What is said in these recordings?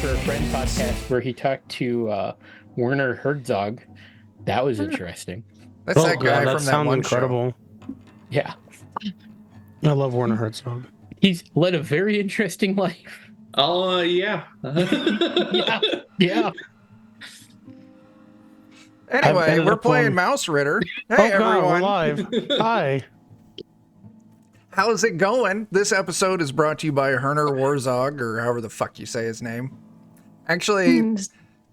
for a Friend podcast where he talked to Werner Herzog. That was interesting. That's that guy that from that sounds one incredible. Yeah. I love Werner Herzog. He's led a very interesting life. Oh, yeah. Yeah. Anyway, we're playing Mausritter. Hey, oh God, everyone. we're live. Hi. How's it going? This episode is brought to you by Werner Warzog, or however the fuck you say his name. Actually,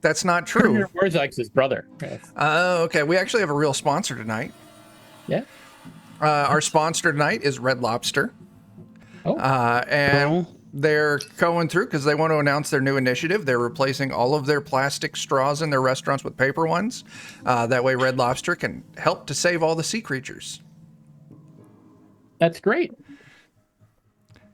that's not true. Werner Herzog's his brother. Yes. Okay. We actually have a real sponsor tonight. Yeah. Our sponsor tonight is Red Lobster. Oh. And they're going through because they want to announce their new initiative. They're replacing all of their plastic straws in their restaurants with paper ones. That way Red Lobster can help to save all the sea creatures. That's great.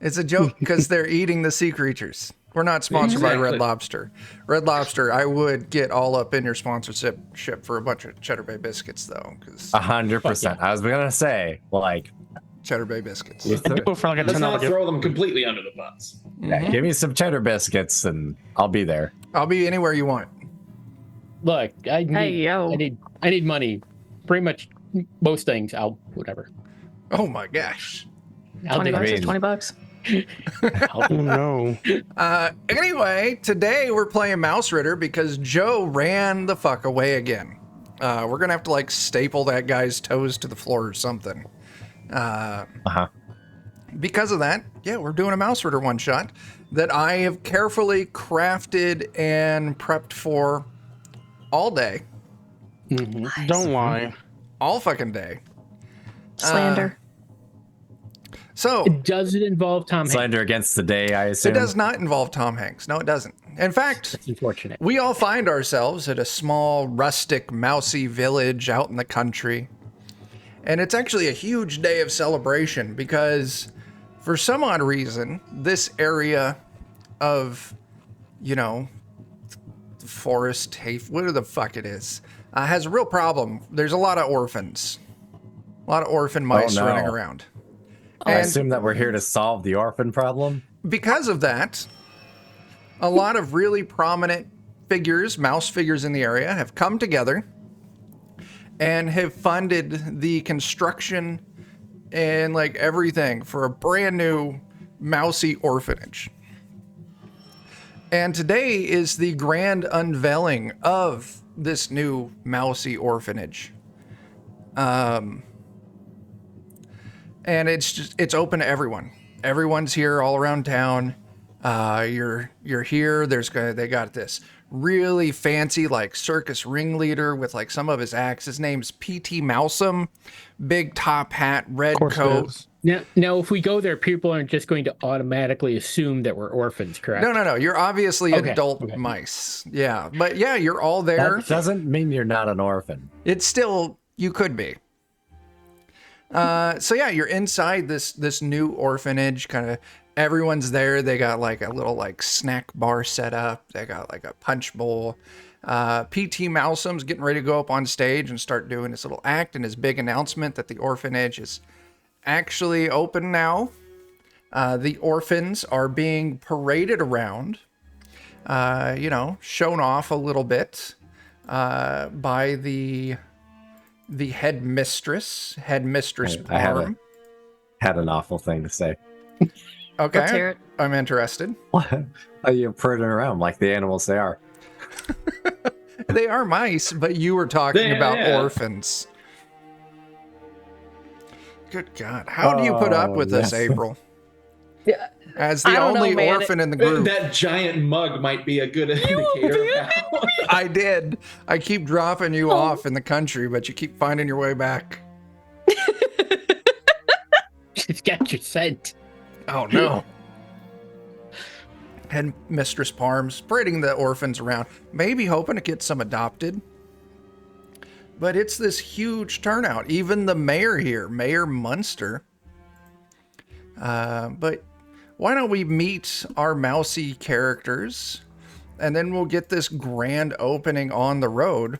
It's a joke because they're eating the sea creatures. We're not sponsored by Red Lobster. Red Lobster, I would get all up in your sponsorship for a bunch of Cheddar Bay biscuits, though. 100%. I was gonna say, like, Cheddar Bay biscuits. Go for like a Let's $10 not gift. throw them completely under the bus. yeah, give me some cheddar biscuits and I'll be there. I'll be anywhere you want. Look, I need money. Pretty much most things. Whatever. Oh my gosh. I'll do $20 it. is $20. Oh no. Anyway, today we're playing Mausritter because Joe ran the fuck away again. We're gonna have to like staple that guy's toes to the floor or something. Because of that, yeah, we're doing a Mausritter one shot that I have carefully crafted and prepped for all day, Mhm. Don't lie. all fucking day. Slander. So Does it involve Tom Hanks? Slander against the day, I assume. it does not involve Tom Hanks. No, it doesn't. In fact, That's unfortunate. we all find ourselves at a small, rustic, mousy village out in the country. And it's actually a huge day of celebration because, for some odd reason, this area of, the forest, whatever the fuck it is, has a real problem. There's a lot of orphans. A lot of orphan mice no. running around. I And assume that we're here to solve the orphan problem. because of that, a lot of really prominent figures, mouse figures in the area, have come together and have funded the construction and like everything for a brand new mousy orphanage. And today is the grand unveiling of this new mousy orphanage. And it's open to everyone. Everyone's here all around town. You're here. They got this really fancy like circus ringleader with like some of his acts. His name's P.T. Mousum, big top hat, red Of course it coat. is. Now, if we go there, people aren't just going to automatically assume that we're orphans, correct? No. You're obviously Okay, adult okay. mice. Yeah, but yeah, you're all there. That doesn't mean you're not an orphan. It's still, you could be. So yeah, you're inside this new orphanage. Kind of everyone's there. They got like a little like snack bar set up. They got like a punch bowl. P.T. Mousum's getting ready to go up on stage and start doing his little act and his big announcement that the orphanage is actually open now. The orphans are being paraded around, shown off a little bit by the headmistress I Parm. had an awful thing to say. Okay, Let's hear it. I'm interested. What? Are you purring around like the animals they are? They are mice, but you were talking about orphans. Good God, how do you put up with this, yes. April? Yeah. As the I don't know, only man. orphan in the group. That giant mug might be a good indicator of how. I did. I keep dropping you off in the country, but you keep finding your way back. She's got your scent. Oh no. And Mistress Parm's parading the orphans around, maybe hoping to get some adopted. But it's this huge turnout. Even the mayor here, Mayor Munster. But why don't we meet our mousy characters, and then we'll get this grand opening on the road.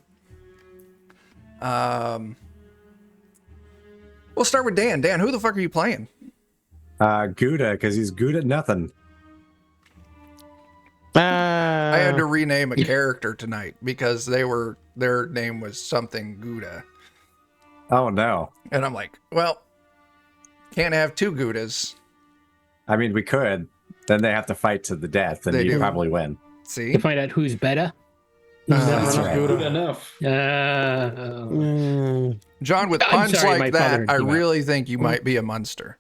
We'll start with Dan. Dan, who the fuck are you playing? Gouda, because he's good at nothing. I had to rename a character tonight because their name was something Gouda. Oh no. And I'm like, well, can't have two Goudas. I mean, we could. Then they have to fight to the death, and They you do. probably win. See? To find out who's better. That's right. Good enough. John, with I'm puns sorry, my like that, father I came out. really think you might be a Munster.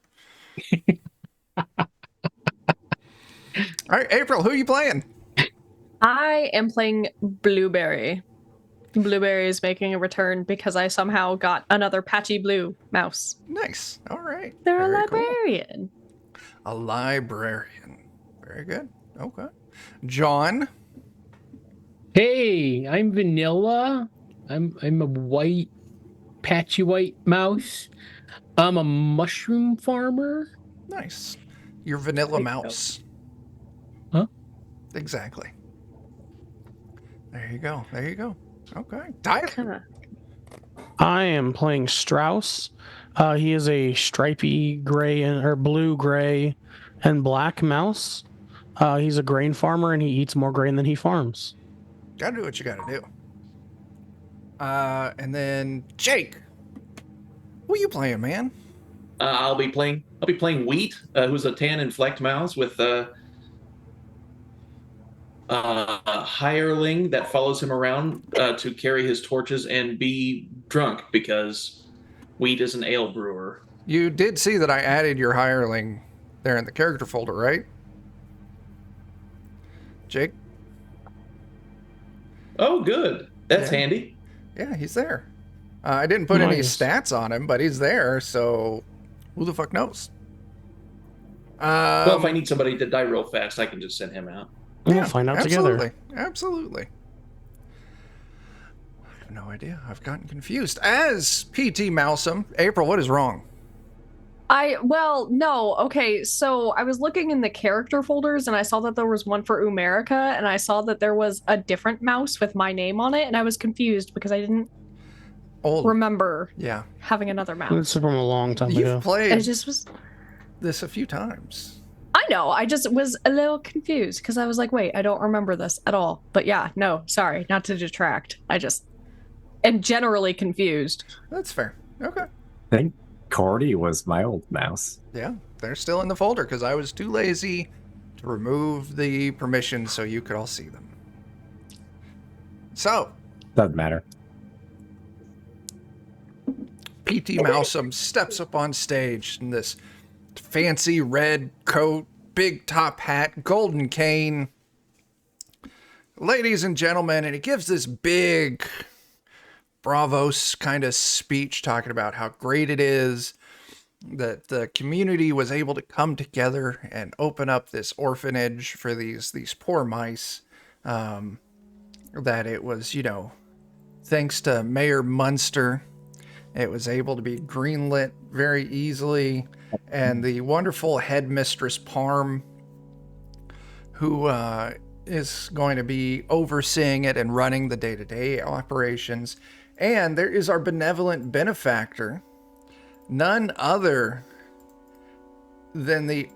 All right, April, who are you playing? I am playing Blueberry. Blueberry is making a return because I somehow got another patchy blue mouse. Nice. All right. They're Very a cool. librarian. A librarian. Very good. Okay. John. Hey, I'm Vanilla. I'm a white, patchy white mouse. I'm a mushroom farmer. Nice. Your vanilla mouse. Huh? Exactly. There you go. There you go. Okay. Tyler. I am playing Strauss. He is a stripy gray or blue, gray, and black mouse. He's a grain farmer and he eats more grain than he farms. Gotta do what you gotta do. And then Jake. Who you playing, man? I'll be playing Wheat, who's a tan and flecked mouse with a hireling that follows him around to carry his torches and be drunk because Wheat is an ale brewer. You did see that I added your hireling there in the character folder, right? Jake? Oh, good. That's Yeah. handy. Yeah, he's there. I didn't put any Nice. stats on him, but he's there, so who the fuck knows? Well, if I need somebody to die real fast, I can just send him out. We'll find out together. Absolutely. I have no idea. I've gotten confused. As PT Mousem, April, what is wrong? No, okay, so I was looking in the character folders and I saw that there was one for Umerica and I saw that there was a different mouse with my name on it and I was confused because I didn't Old. remember Yeah. having another It's mouse. from a long time You've ago. I played just was, this a few times. I know, I just was a little confused because I was like, wait, I don't remember this at all. But yeah, no, sorry, not to detract. I just am generally confused. That's fair. Okay. I think Cordy was my old mouse. Yeah, they're still in the folder because I was too lazy to remove the permissions so you could all see them. So, Doesn't matter. PT Mousem steps up on stage in this fancy red coat, big top hat, golden cane. Ladies and gentlemen, and he gives this big bravos kind of speech talking about how great it is that the community was able to come together and open up this orphanage for these poor mice. That it was, thanks to Mayor Munster, it was able to be greenlit very easily. And the wonderful headmistress Parm, who is going to be overseeing it and running the day-to-day operations. And there is our benevolent benefactor, none other than the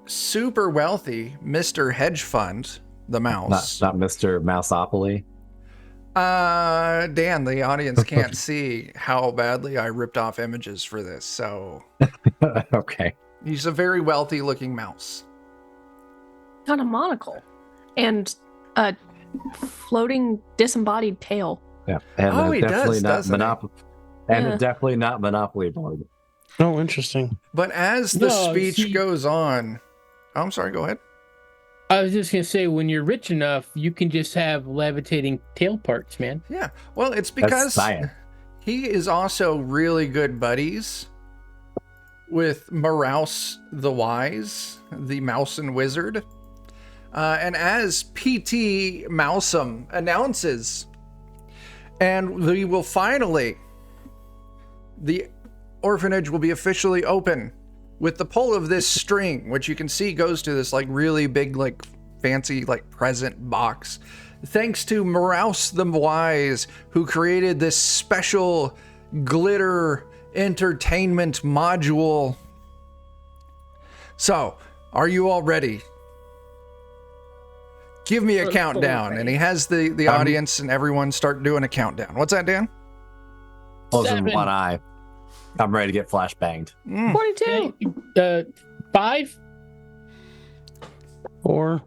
super wealthy Mr. Hedge Fund, the mouse. Not Mr. Mouseopoly. Dan, the audience can't see how badly I ripped off images for this, so Okay. he's a very wealthy looking mouse. Got a monocle and a floating disembodied tail. Yeah. And Oh, he definitely does, not doesn't he? Monopoly. And Yeah. definitely not Monopoly board. Oh, interesting. But as the No, speech see- goes on, I'm sorry, go ahead. I was just gonna say, when you're rich enough, you can just have levitating tail parts, man. Yeah, well, it's That's because science. he is also really good buddies with Marouse the Wise, the mouse and wizard. And as PT Mousem announces, and we will finally, the orphanage will be officially open with the pull of this string, which you can see goes to this like really big, like fancy, like present box. Thanks to Marouse the Wise, who created this special glitter entertainment module. So, are you all ready? Give me a Let's countdown. roleplay. And he has the audience and everyone start doing a countdown. What's that, Dan? Closing 7. one eye. I'm ready to get flashbanged. 42. 5. 4.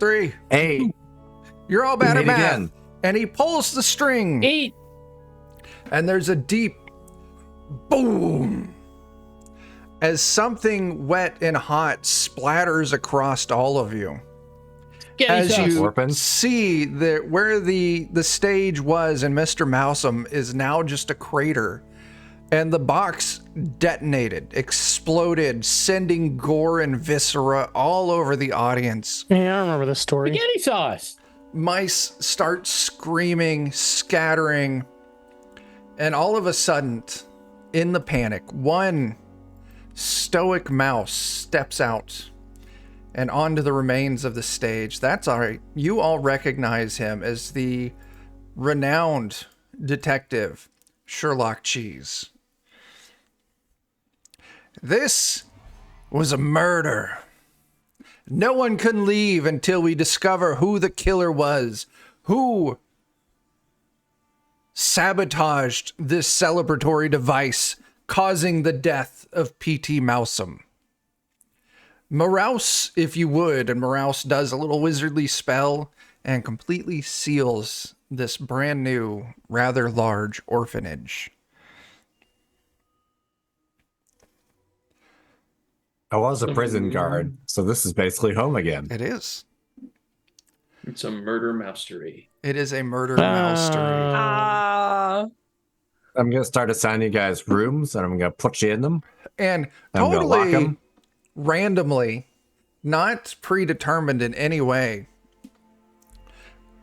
3. 8. You're all bad at Meet math. again. And he pulls the string. 8. And there's a deep boom as something wet and hot splatters across all of you. As you Orphans? see that where the stage was and Mr. Mousum is now just a crater, and the box detonated, exploded, sending gore and viscera all over the audience. Yeah, I remember this story. Spaghetti sauce. Mice start screaming, scattering, and all of a sudden, in the panic, one stoic mouse steps out and onto the remains of the stage. That's all right. You all recognize him as the renowned detective, Sherlock Cheese. This was a murder. No one can leave until we discover who the killer was, who sabotaged this celebratory device, causing the death of P.T. Mousum. Mouse, if you would, and Mouse does a little wizardly spell and completely seals this brand new, rather large orphanage. I was a prison guard, so this is basically home again. It is. It's a murder moustery. It is a murder mouse story. Ah. I'm going to start assigning you guys rooms, and I'm going to put you in them. And I'm going to lock totally them. randomly, not predetermined in any way,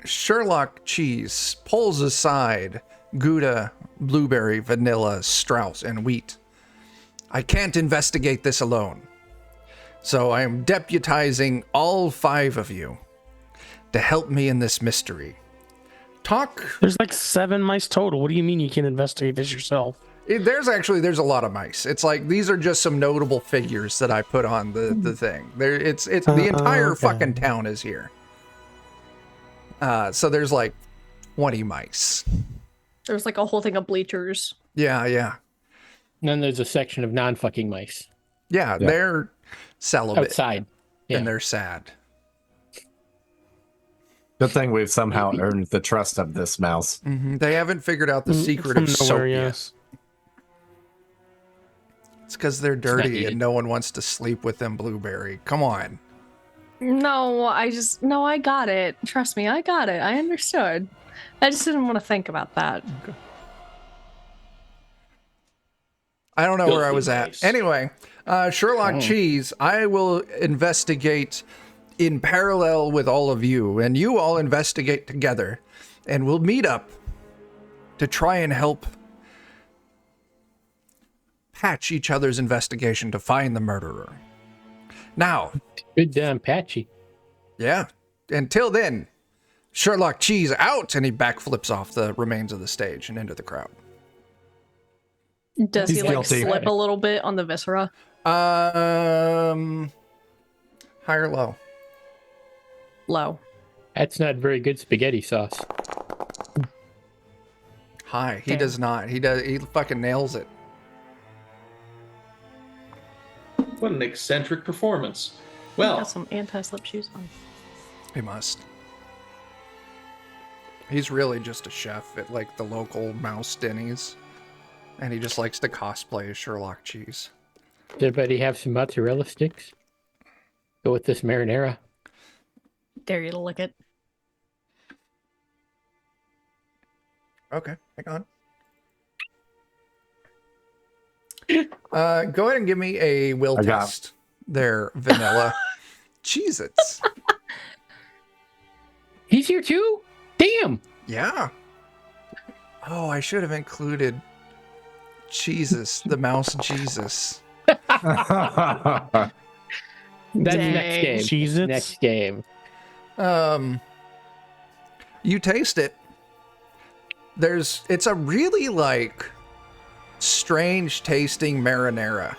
Sherlock Cheese pulls aside Gouda, Blueberry, Vanilla, Strauss, and Wheat. I can't investigate this alone. So I am deputizing all 5 of you to help me in this mystery. There's like 7 mice total. What do you mean you can investigate this yourself? There's a lot of mice. It's like these are just some notable figures that I put on the thing. It's the entire okay. fucking town is here. So there's like 20 mice. There's like a whole thing of bleachers. Yeah. And then there's a section of non-fucking mice Yeah, Yeah. they're celibate outside. Yeah. and they're sad. Good thing we've somehow earned the trust of this mouse. They haven't figured out the secret From of soap nowhere, yet. yes. It's because they're dirty needed. and no one wants to sleep with them, Blueberry. Come on. No, I got it. Trust me, I got it. I understood. I just didn't want to think about that. I don't know where I Filthy was at. mice. Anyway, Sherlock Cheese, I will investigate in parallel with all of you, and you all investigate together, and we'll meet up to try and help patch each other's investigation to find the murderer. Now, Good Patchy. yeah, until then, Sherlock Cheese out, and he backflips off the remains of the stage and into the crowd. Does He's he like guilty. slip a little bit on the viscera? High or low? Low. That's not very good spaghetti sauce. High. He Damn. does not. He fucking nails it. What an eccentric performance. Got Well, some anti-slip shoes on. He must. He's really just a chef at like the local Mouse Denny's. And he just likes to cosplay as Sherlock Cheese. Does everybody have some mozzarella sticks? Go with this marinara. Dare you to lick it. Okay, hang on. Go ahead and give me a will I got- test there, Vanilla. Cheez-Its. He's here too? Damn! Yeah. Oh, I should have included Jesus, the mouse Jesus. That's next Dang. game. Cheez-Its? Next game. You taste it. It's a really like strange tasting marinara.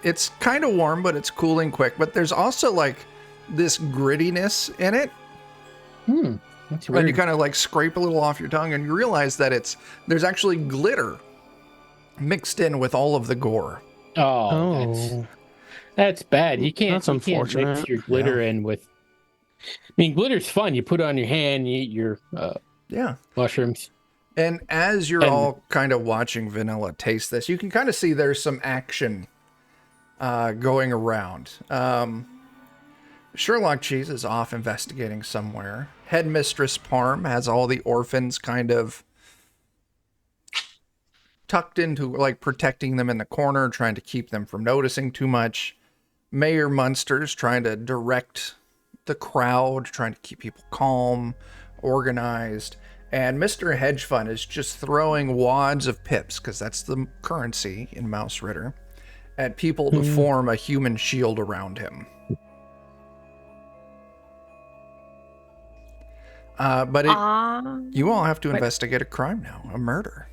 It's kind of warm, but it's cooling quick. But there's also like this grittiness in it. That's And weird. you kind of like scrape a little off your tongue and you realize that there's actually glitter mixed in with all of the gore. Oh, that's bad. You can't. That's You can't mix unfortunate. your glitter in with. I mean, glitter's fun. You put it on your hand. You eat your Yeah. mushrooms. And as you're And- all kind of watching Vanilla taste this, you can kind of see there's some action going around. Sherlock Cheese is off investigating somewhere. Headmistress Parm has all the orphans kind of tucked into, like, protecting them in the corner, trying to keep them from noticing too much. Mayor Munster's trying to direct the crowd, trying to keep people calm, organized. And Mr. Hedge Fund is just throwing wads of pips, because that's the currency in Mausritter, at people to form a human shield around him. But you all have to investigate a crime now, a murder.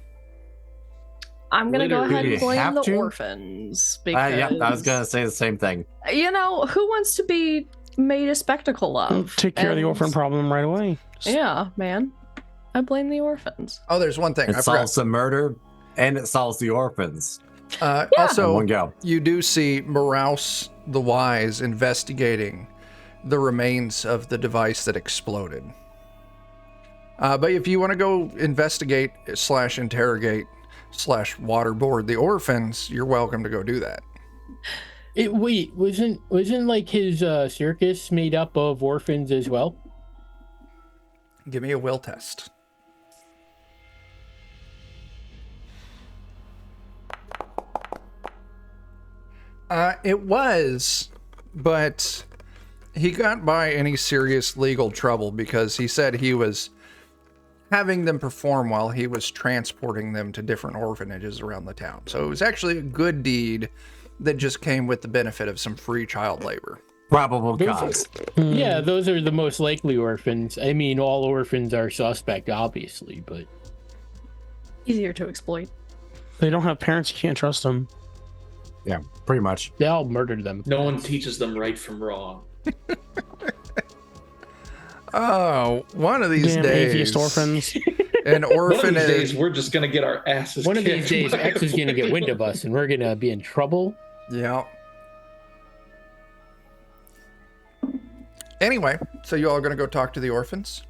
I'm gonna go ahead You and blame have the to? orphans because Yep, I was gonna say the same thing. you know, who wants to be made a spectacle of? Take care of the And- orphan problem right away. Yeah, man. I blame the orphans. Oh, there's one thing It I solves the murder, and it solves the orphans. forgot. In Also, one go. you do see Moraus the Wise investigating the remains of the device that exploded. But if you want to go investigate / interrogate / waterboard the orphans, you're welcome to go do that. Wait, wasn't like his circus made up of orphans as well? Give me a will test. It was, but he got by any serious legal trouble because he said he was having them perform while he was transporting them to different orphanages around the town. So it was actually a good deed that just came with the benefit of some free child labor. Probable cause. Yeah, those are the most likely orphans. I mean, all orphans are suspect, obviously, but Easier to exploit. They don't have parents. You can't trust them. Yeah, pretty much. they all murdered them. No one teaches them right from wrong. Oh, one of these Damn days, atheist orphans. an One of these orphanage. days, we're just gonna get our asses One of these kicked days, by X is going to get wind of us, and we're going to be in trouble. Yeah. Anyway, so you all going to go talk to the orphans?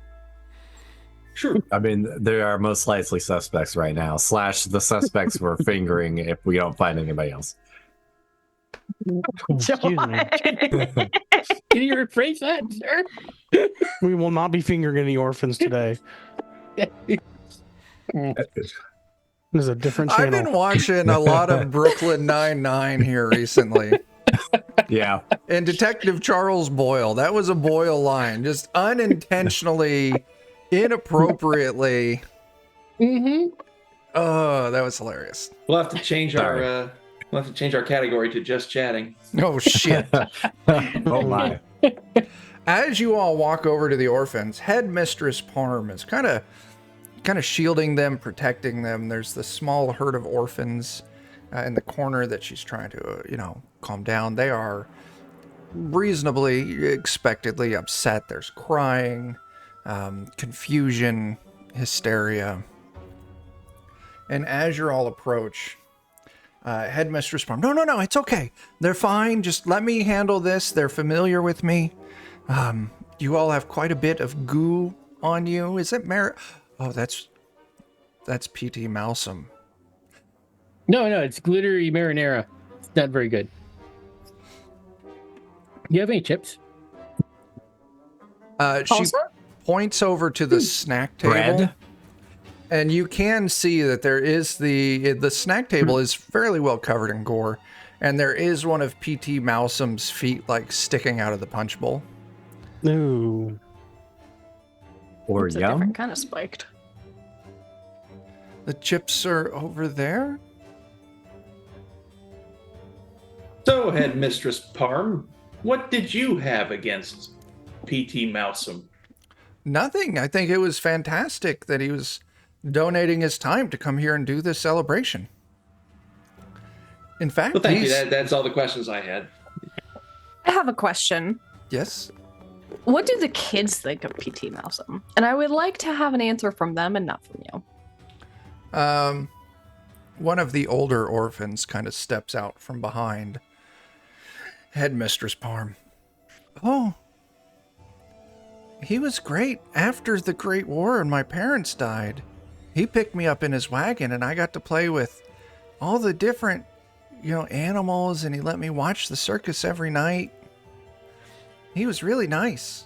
Sure. I mean, they are most likely suspects right now. / the suspects we're fingering if we don't find anybody else. Excuse me. Can you rephrase that, sir? We will not be fingering any orphans today. This is a different I've channel. been watching a lot of Brooklyn Nine-Nine here recently. Yeah. And Detective Charles Boyle, that was a Boyle line. Just unintentionally, inappropriately. Mm-hmm. Oh, that was hilarious. We'll have to change Sorry. our category to just chatting. Oh, shit. Oh my. As you all walk over to the orphans, Headmistress Parm is kind of shielding them, protecting them. There's the small herd of orphans in the corner that she's trying to, calm down. They are reasonably, expectedly upset. There's crying, confusion, hysteria. And as you all approach, Headmistress Parm, no, it's okay. They're fine. Just let me handle this. They're familiar with me. You all have quite a bit of goo on you. Is it Oh, that's P.T. Malsum. No, it's glittery marinara. It's not very good. You have any chips? She Also? points over to the snack table. Bread? And you can see that there is the snack table is fairly well covered in gore. And there is one of P.T. Malsum's feet like sticking out of the punch bowl. Ooh. Or It's a yum? different kind of spiked. The chips are over there? So, Headmistress Parm, what did you have against P.T. Mousum? Nothing. I think it was fantastic that he was donating his time to come here and do this celebration. In fact, Well, thank you. he's- That's all the questions I had. I have a question. Yes. What do the kids think of PT Mousem? And I would like to have an answer from them and not from you. One of the older orphans kind of steps out from behind Headmistress Parm. Oh, he was great after the Great War and my parents died. He picked me up in his wagon and I got to play with all the different, animals, and he let me watch the circus every night. He was really nice.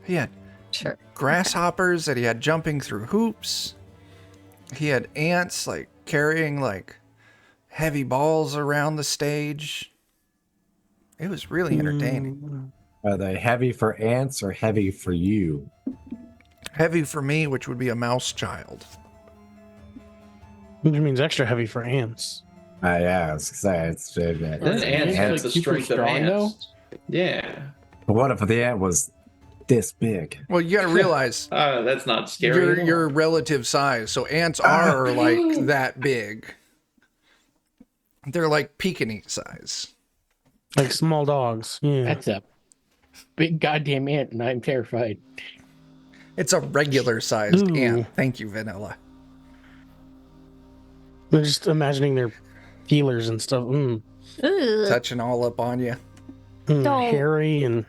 He had Sure. grasshoppers that he had jumping through hoops. He had ants like carrying like heavy balls around the stage. It was really entertaining. Are they heavy for ants or heavy for you? Heavy for me, which would be a mouse child. Which means extra heavy for ants. Yeah, I was gonna say it's And ants have the super strength of strong, ants. Yeah. But what if the ant was this big? Well, you got to realize That's not scary. your relative size. So ants are like that big. They're like Pekingese size. Like small dogs. Yeah. That's a big goddamn ant, and I'm terrified. It's a regular sized Ooh. ant. Thank you, Vanilla. I'm just imagining their feelers and stuff. Ugh. Touching all up on you, Don't. Hairy and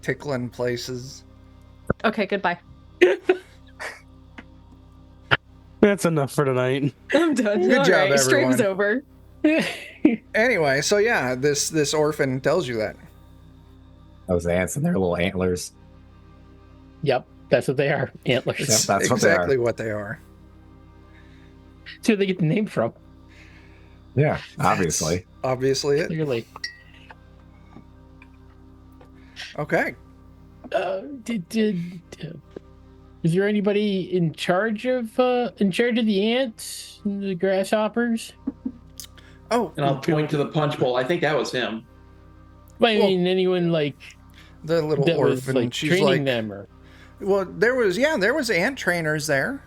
tickling places. Okay, goodbye. that's enough for tonight. I'm done. Good job, everyone. Stream's over. Anyway, so yeah, this orphan tells you that. Those ants and their little antlers. Yep, that's what they are. Antlers. Yep, that's what they exactly are. what they are. That's where they get the name from. Yeah, obviously. Obviously it. Clearly. Okay. Is there anybody in charge of the ants and the grasshoppers? Oh, And I'll point to the punch bowl. I think that was him. I mean, anyone like the little that was orphan. like She's training like, them, or well, there was ant trainers there.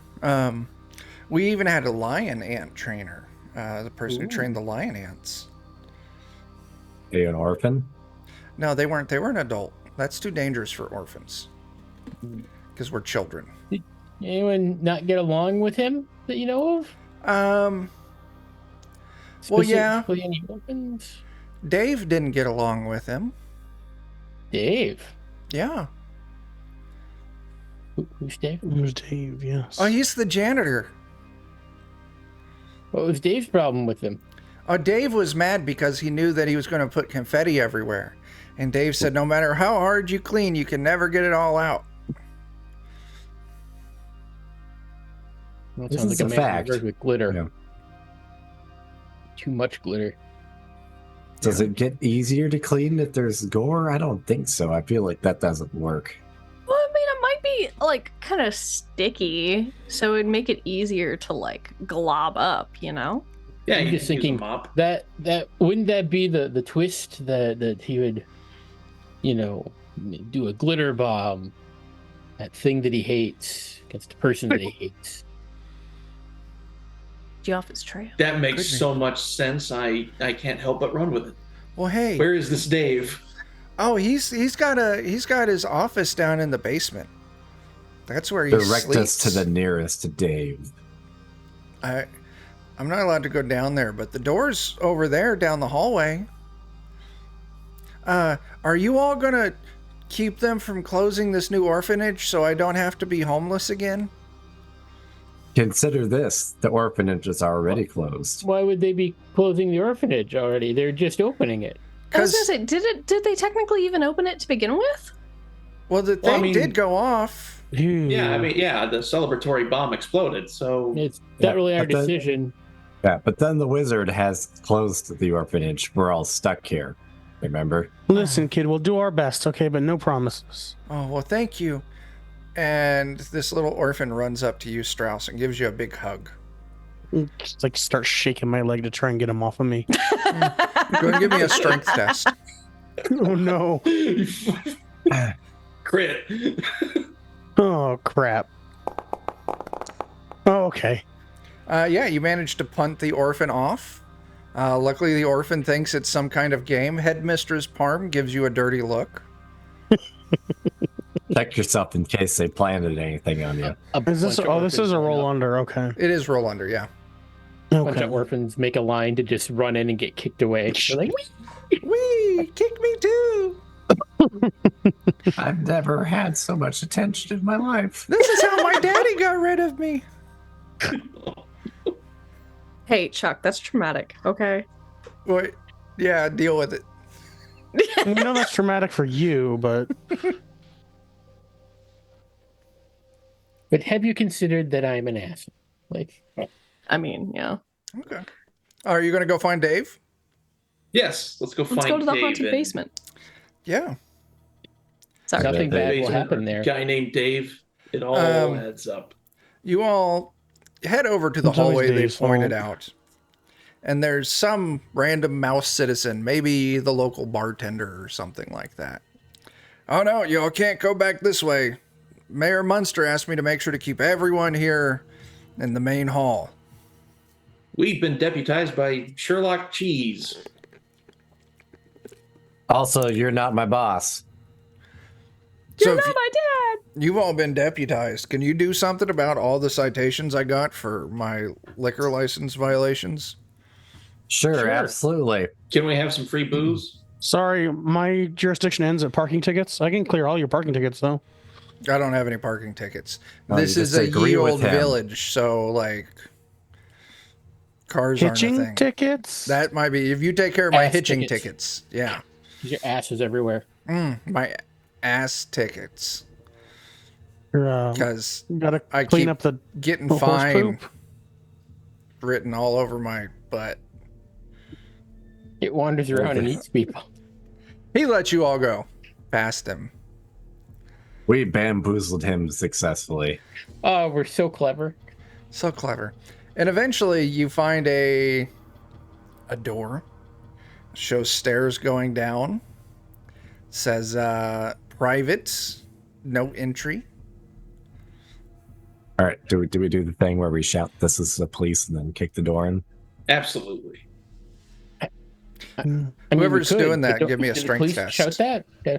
We even had a lion ant trainer. The person who trained the lion ants. Are you an orphan? No, they weren't. They were an adult. That's too dangerous for orphans. Because we're children. anyone not get along with him that you know of? Well, yeah. Specifically any orphans? Dave didn't get along with him. Dave. Yeah. Who's Dave? Who's Dave? Yes. Oh, he's the janitor. What was Dave's problem with him? Oh, Dave was mad because he knew that he was going to put confetti everywhere. And Dave said, no matter how hard you clean, you can never get it all out. That This sounds is like a a man fact. who worked with glitter. Yeah. Too much glitter. Does it get easier to clean if there's gore? I don't think so. I feel like that doesn't work. Well, I mean, it might be like kind of sticky, so it'd make it easier to like glob up, you know? Yeah, I'm you just can use a thinking mop. that wouldn't that be the twist that he would, do a glitter bomb, that thing that he hates against the person that he hates. Geoff's trail. That makes Could be. so much sense. I can't help but run with it. Well, hey. Where is this Dave? Oh, he's got his office down in the basement. That's where he Direct sleeps. us to the nearest Dave. I'm not allowed to go down there, but the door's over there down the hallway. Are you all gonna keep them from closing this new orphanage so I don't have to be homeless again? Consider this. The orphanage is already closed. Why would they be closing the orphanage already? They're just opening it. I was gonna say, did they technically even open it to begin with? Well, the Well, I thing mean- did go off. Yeah, I mean, the celebratory bomb exploded. So It's Yeah, not really our but then- decision. Yeah, but then the wizard has closed the orphanage. We're all stuck here. Remember? Listen, kid, we'll do our best, okay? But no promises. Oh, well, thank you. And this little orphan runs up to you, Strauss, and gives you a big hug. Just like start shaking my leg to try and get him off of me. Go and give me a strength test. Oh no. crit. Oh crap. Oh, okay. Yeah, you managed to punt the orphan off. Luckily, the orphan thinks it's some kind of game. Headmistress Parm gives you a dirty look. Check yourself in case they planted anything on you. Is this? bunch of Oh, this is orphans a line roll up. under. Okay. It is roll under, yeah. A bunch Okay. of orphans make a line to just run in and get kicked away. They're like, Wee! Kick me too! I've never had so much attention in my life. This is how my daddy got rid of me. Hey, Chuck, that's traumatic, okay? Wait, yeah, deal with it. We know that's traumatic for you, but but have you considered that I'm an ass? Like, I mean, yeah. Okay. Are you going to go find Dave? Yes, let's go Let's find go to the Dave haunted and- basement. Yeah. Sorry. nothing bad will Basement, happen or there. Guy named Dave. It all adds up. You all head over to the It's always hallway they Dave's pointed fault. out. And there's some random mouse citizen, maybe the local bartender or something like that. Oh no, y'all can't go back this way. Mayor Munster asked me to make sure to keep everyone here in the main hall. We've been deputized by Sherlock Cheese. Also, you're not my boss. You're So if not my dad! you've all been deputized. Can you do something about all the citations I got for my liquor license violations? Sure, absolutely. Can we have some free booze? sorry, my jurisdiction ends at parking tickets. I can clear all your parking tickets though. I don't have any parking tickets. Oh, This you is a disagree ye with old him. village, so like cars aren't a Hitching thing. tickets. That might be if you take care of my Ass hitching tickets. tickets. Yeah. Your ass is everywhere. My ass tickets. You're, Because gotta I clean keep up the getting horse fine poop. written all over my butt. It wanders around and eats people. He let you all go past him. We bamboozled him successfully. Oh, we're so clever. So clever. And eventually you find a door. Shows stairs going down. Says private, no entry. All right, do we do the thing where we shout, "This is the police," and then kick the door in? Absolutely. I mean, Whoever's we could, doing that, but don't- give me a did the strength police test. Shout that. Yeah.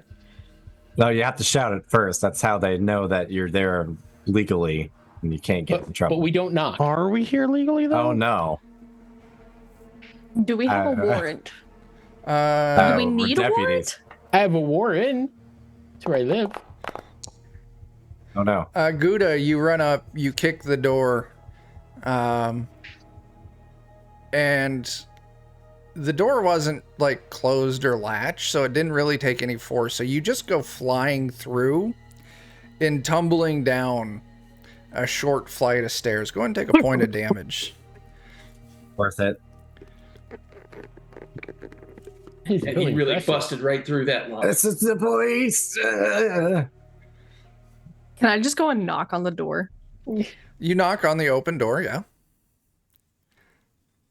No, you have to shout it first. That's how they know that you're there legally and you can't get in But trouble. we don't knock. Are we here legally though? Oh no. Do we have a Uh, warrant? Uh, Do we we're need a deputies. warrant? I have a warrant. That's where I live. Oh no. Gouda, you run up, you kick the door, and the door wasn't like closed or latched, so it didn't really take any force. So you just go flying through and tumbling down a short flight of stairs. Go ahead and take a point of damage. Worth it. He's And he really impressive. busted right through that line. This is the police. Can I just go and knock on the door? You knock on the open door, yeah.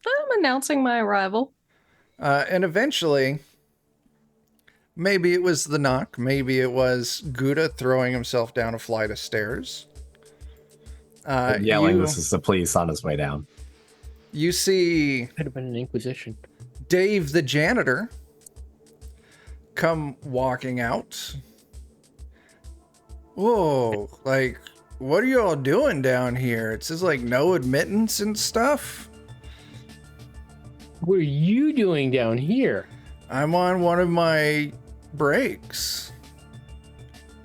I'm announcing my arrival. And eventually, maybe it was the knock, maybe it was Gouda throwing himself down a flight of stairs. Yelling, you, "This is the police" on his way down. you see Could have been an inquisition. Dave the janitor come walking out. Whoa, like, what are you all doing down here? It says like no admittance and stuff. What are you doing down here? I'm on one of my breaks.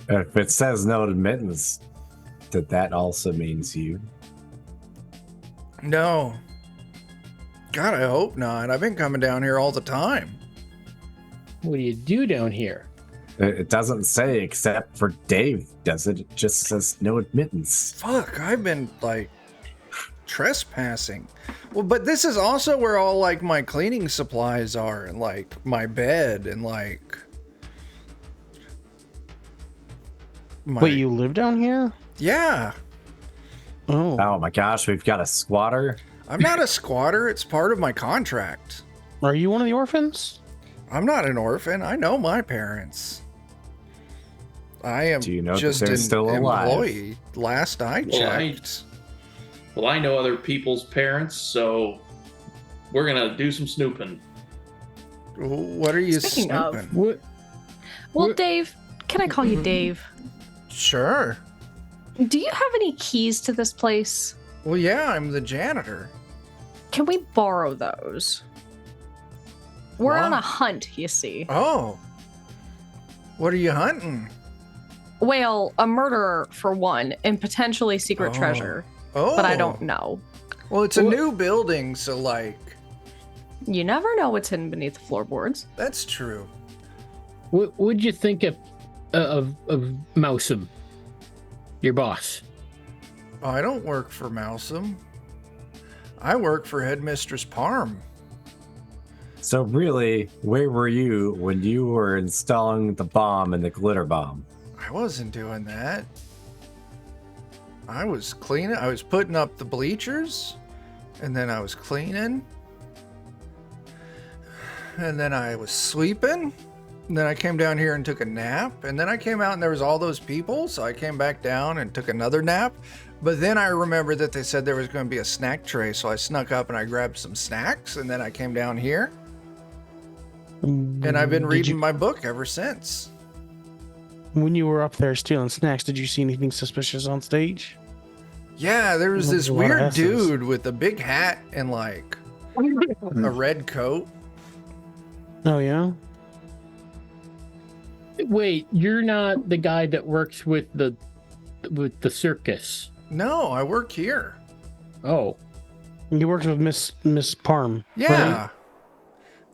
If it says no admittance, that also means you. No. God, I hope not. I've been coming down here all the time. What do you do down here? It doesn't say except for Dave, does it? It just says no admittance. Fuck, I've been like trespassing. Well, but this is also where all like my cleaning supplies are, and like my bed, and like my... Wait, you live down here? Yeah, Oh, Oh my gosh, we've got a squatter. I'm not a squatter. It's part of my contract. are you one of the orphans? I'm not an orphan. I know my parents. I am Do you know that just they're an still alive? employee. Last I Well, I- checked. Well, I know other people's parents, so we're gonna do some snooping. What are you Speaking of- snooping? What? Well, What- Dave, can I call you Dave? Sure. Do you have any keys to this place? Well, yeah, I'm the janitor. Can we borrow those? We're on Why? a hunt, you see. Oh. What are you hunting? Well, a murderer for one, and potentially secret Oh. treasure, Oh. but I don't know. Well, it's a What- new building, so like, You never know what's hidden beneath the floorboards. that's true. What would you think of Mousum, your boss? Oh, I don't work for Mousum. I work for Headmistress Parm. So really, where were you when you were installing the bomb and the glitter bomb? I wasn't doing that. I was cleaning. I was putting up the bleachers, and then I was cleaning, and then I was sweeping. And then I came down here and took a nap, and then I came out and there was all those people, so I came back down and took another nap. But then I remembered that they said there was going to be a snack tray, so I snuck up and I grabbed some snacks, and then I came down here, and I've been Did reading you- my book ever since. When you were up there stealing snacks, did you see anything suspicious on stage? Yeah, there was There this was a lot of weird S's. dude with a big hat and like a red coat. Oh yeah. Wait, you're not the guy that works with the circus. No, I work here. Oh, You worked with Miss Parm. Yeah. right?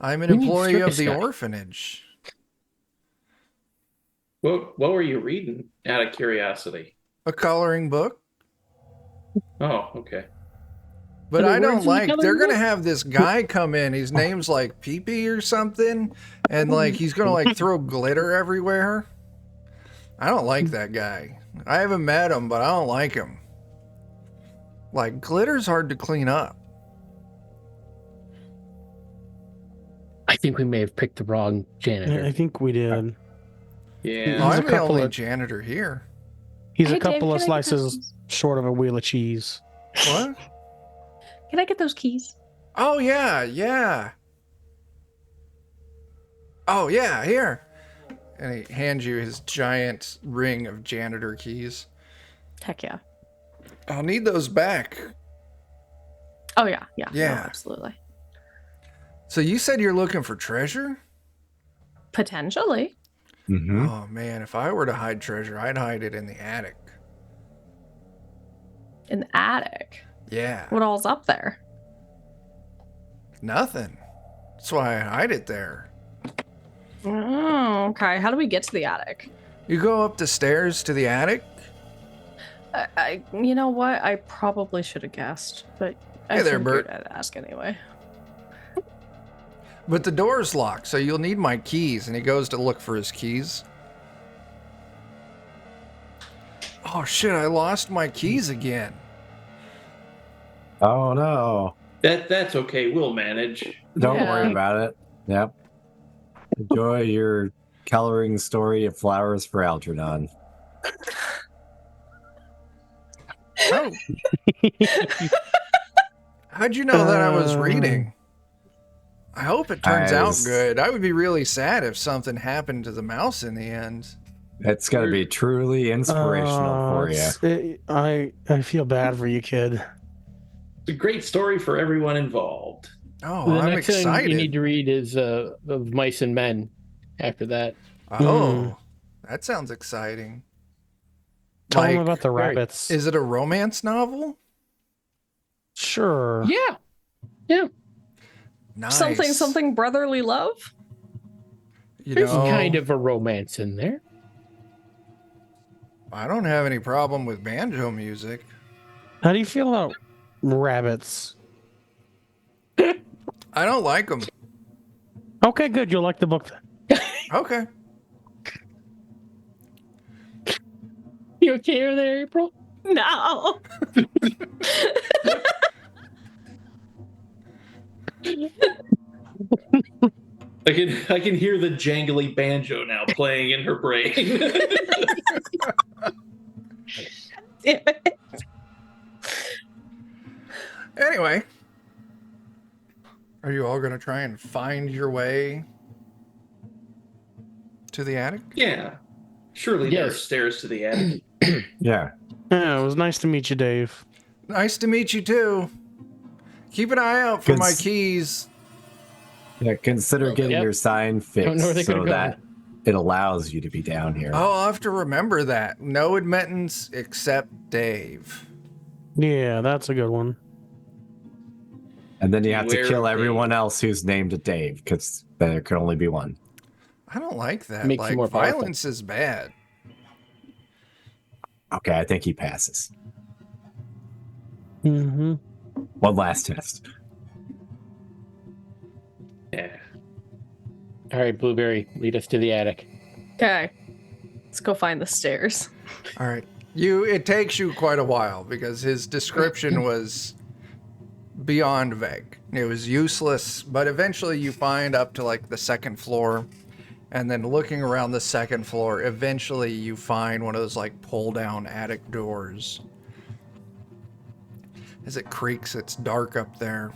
I'm an We need employee of circus the guy. orphanage. What were you reading? Out of curiosity. A coloring book. Oh, okay. But Are there I don't words in the like, they're coloring going to book? have this guy come in. His name's like Pee-Pee or something. And like, he's going to like throw glitter everywhere. I don't like that guy. I haven't met him, but I don't like him. Like, glitter's hard to clean up. I think we may have picked the wrong janitor. I think we did. Yeah. Well, He's a I'm the couple only of- janitor here. He's Hey, a couple Dave, of can I get slices those? short of a wheel of cheese. What? Can I get those keys? Oh, yeah, yeah. Oh, yeah, here. And he hands you his giant ring of janitor keys. Heck yeah. I'll need those back. Oh yeah, yeah, no, Yeah. absolutely. So you said you're looking for treasure? Potentially. Mm-hmm. Oh, man, if I were to hide treasure, I'd hide it in the attic. In the attic. Yeah. What all's up there? Nothing. That's why I hide it there. Oh, okay. How do we get to the attic? You go up the stairs to the attic. You know what? I probably should have guessed, but I Hey there, figured Bert. I'd ask anyway. But the door's locked, so you'll need my keys. And he goes to look for his keys. Oh shit, I lost my keys again. Oh no! That's okay. We'll manage. Don't Yeah. worry about it. Yep. Enjoy your coloring story of flowers for Algernon. Oh. How'd you know that I was reading? I hope it turns I out was- good. I would be really sad if something happened to the mouse in the end. It's gonna be truly inspirational for you. I feel bad for you, kid. It's a great story for everyone involved. Oh, the I'm next thing excited. you need to read is of Mice and Men. After that, Oh, that sounds exciting. Tell him Like, about the right. rabbits. Is it a romance novel? Sure. yeah, Nice. Something brotherly love? You there's know, kind of a romance in there. I don't have any problem with banjo music. How do you feel about rabbits? I don't like them. Okay, good. You'll like the book then. Okay. You okay over there, April? No. I can hear the jangly banjo now playing in her brain. Damn it. anyway, are you all going to try and find your way to the attic? Yeah. Surely there are Yes. stairs to the attic. Yeah. Yeah, it was nice to meet you, Dave. Nice to meet you too. Keep an eye out for my Cons- keys. Yeah, consider getting Yep. your sign Don't know where fixed they so could've gone. that it allows you to be down here. Oh, I'll have to remember that. No admittance except Dave. Yeah, that's a good one. And then you have to Beware kill of everyone Dave. else who's named Dave, because there can only be one. I don't like that. Makes you Like, more powerful. violence is bad. Okay, I think he passes. Mm-hmm. One last test. Yeah. All right, Blueberry, lead us to the attic. Okay. Let's go find the stairs. All right. It takes you quite a while because his description was beyond vague. It was useless, but eventually you find up to like the second floor, and then looking around the second floor, eventually you find one of those like pull down attic doors. As it creaks, it's dark up there.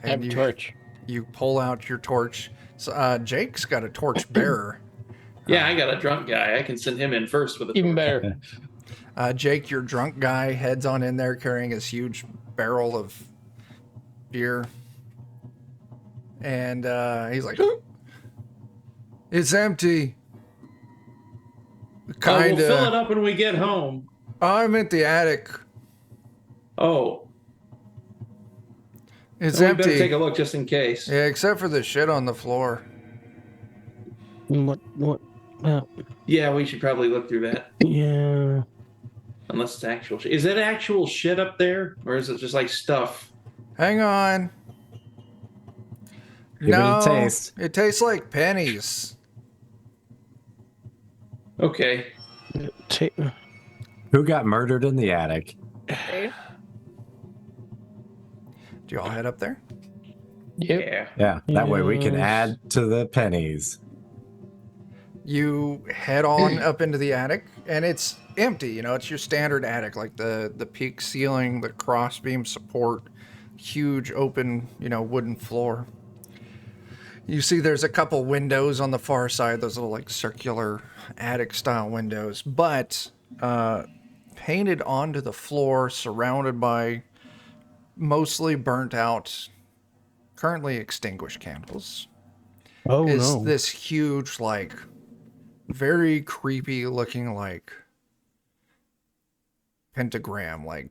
I have a torch. You pull out your torch. So, Jake's got a torch bearer. Yeah, I got a drunk guy. I can send him in first with a Even torch. better. Jake, your drunk guy, heads on in there carrying his huge barrel of beer. And he's like, it's empty. Oh, Kinda. we'll fill it up when we get home. I'm at the attic. Oh, It's we better empty. take a look just in case. Yeah, except for the shit on the floor. What? Yeah, we should probably look through that. Yeah. Unless it's actual shit. Is it actual shit up there? Or is it just like stuff? Hang on. Give it a taste. It tastes like pennies. Okay. Who got murdered in the attic? Okay. Do y'all head up there? Yep. Yeah. Yeah, that way we can Yes. add to the pennies. You head on up into the attic, and it's empty. You know, it's your standard attic, like the peak ceiling, the crossbeam support, huge open, wooden floor. You see there's a couple windows on the far side, those little like circular attic style windows, but painted onto the floor, surrounded by mostly burnt out, currently extinguished candles, Oh is no. this huge, like, very creepy looking, like, pentagram, like,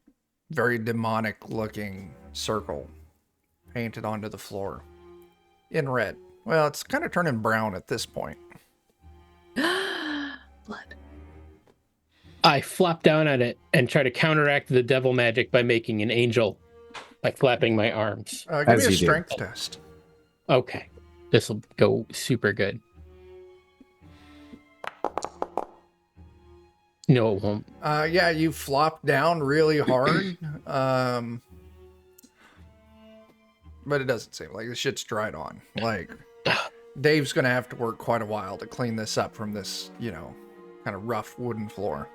very demonic looking circle painted onto the floor in red. Well, it's kind of turning brown at this point. Blood. I flop down on it and try to counteract the devil magic by making an angel by flapping my arms. Give As me a you do. strength test. Okay. This will go super good. No, it won't. Yeah, you flop down really hard. But it doesn't seem like the shit's dried on. Like, Dave's gonna have to work quite a while to clean this up from this, kind of rough wooden floor.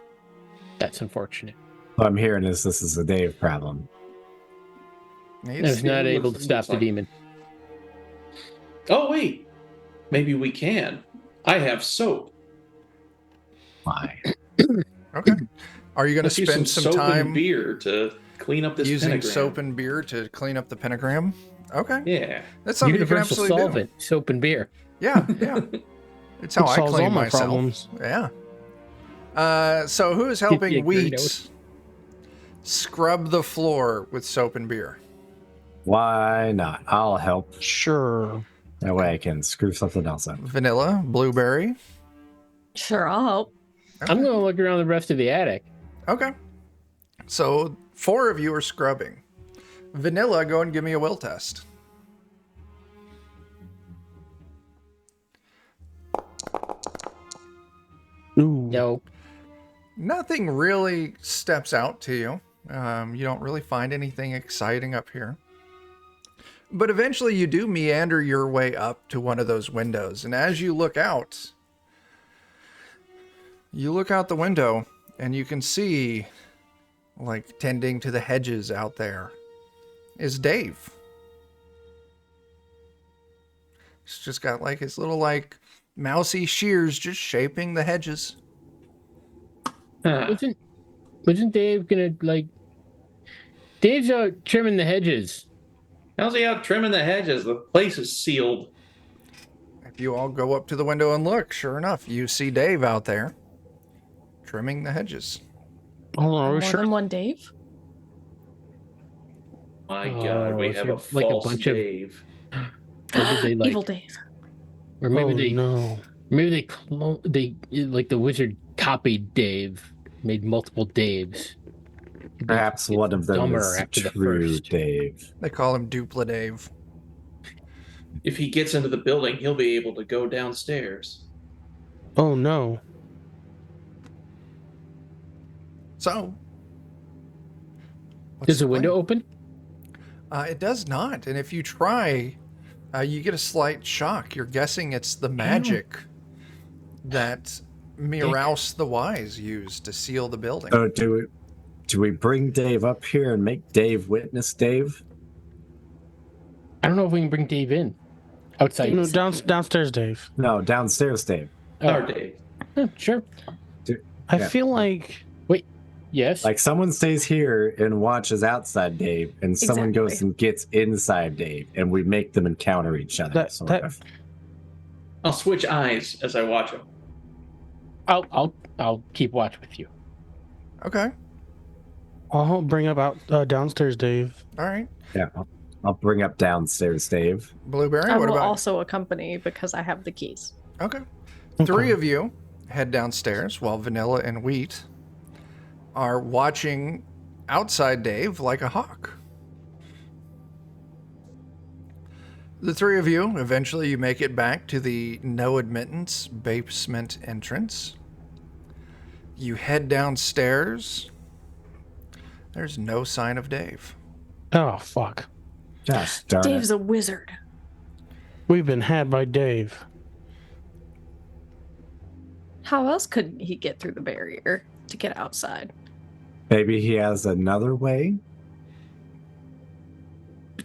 That's unfortunate. What I'm hearing is this is a Dave problem. I was not able to stop the demon. Oh, wait. Maybe we can. I have soap. Why? Okay. Are you gonna Let's use spend some soap time and beer to clean up this using pentagram. soap and beer to clean up the pentagram? Okay. Yeah. That's something you can Universal absolutely solvent, soap and beer. do. Yeah, yeah. It's how It I solves all clean my myself. problems. Yeah. So who is be a helping great Wheat scrub the floor with soap and beer? Why not? I'll help. Sure. That way I can screw something else up. Vanilla, blueberry. Sure, I'll help. I'm going to look around the rest of the attic. Okay. So 4 of you are scrubbing. Vanilla, go and give me a will test. Ooh. No. Nothing really steps out to you. You don't really find anything exciting up here. But eventually you do meander your way up to one of those windows. And as you look out the window and you can see, like, tending to the hedges out there, is Dave. He's just got like his little like mousy shears just shaping the hedges. Huh. Wasn't Dave gonna like? Dave's out trimming the hedges. How's he out trimming the hedges? The place is sealed. If you all go up to the window and look, sure enough, you see Dave out there trimming the hedges. Hold on, are we More sure? than one Dave? My God, we is have there, a like, a false bunch of- Dave. Or did they like? Evil Dave. Or maybe Oh they no. maybe they like the wizard copied Dave, made multiple Daves. Perhaps one of them dumber is after the true first. Dave. They call him Dupla Dave. If he gets into the building, he'll be able to go downstairs. Oh no. So, what's Does the plan? window open? It does not. And if you try, you get a slight shock. You're guessing it's the magic that Miraus the Wise used to seal the building. Oh, do we bring Dave up here and make Dave witness Dave? I don't know if we can bring Dave in. Outside. No, downstairs, Dave. No, downstairs, Dave. Our Dave. Sure. I Yeah. feel like Yes. Like someone stays here and watches outside Dave, and someone goes Exactly. and gets inside Dave, and we make them encounter each other. That- sort that- of. I'll switch eyes as I watch him. I'll keep watch with you. Okay. I'll bring up downstairs, Dave. All right. Yeah, I'll bring up downstairs, Dave. Blueberry, I what will about also accompany because I have the keys. Okay. Okay. Three of you head downstairs while Vanilla and Wheat are watching outside Dave like a hawk. The three of you, eventually you make it back to the no admittance basement entrance. You head downstairs. There's no sign of Dave. Oh fuck. Gosh darn Dave's it. a wizard. We've been had by Dave. How else could he get through the barrier to get outside? Maybe he has another way?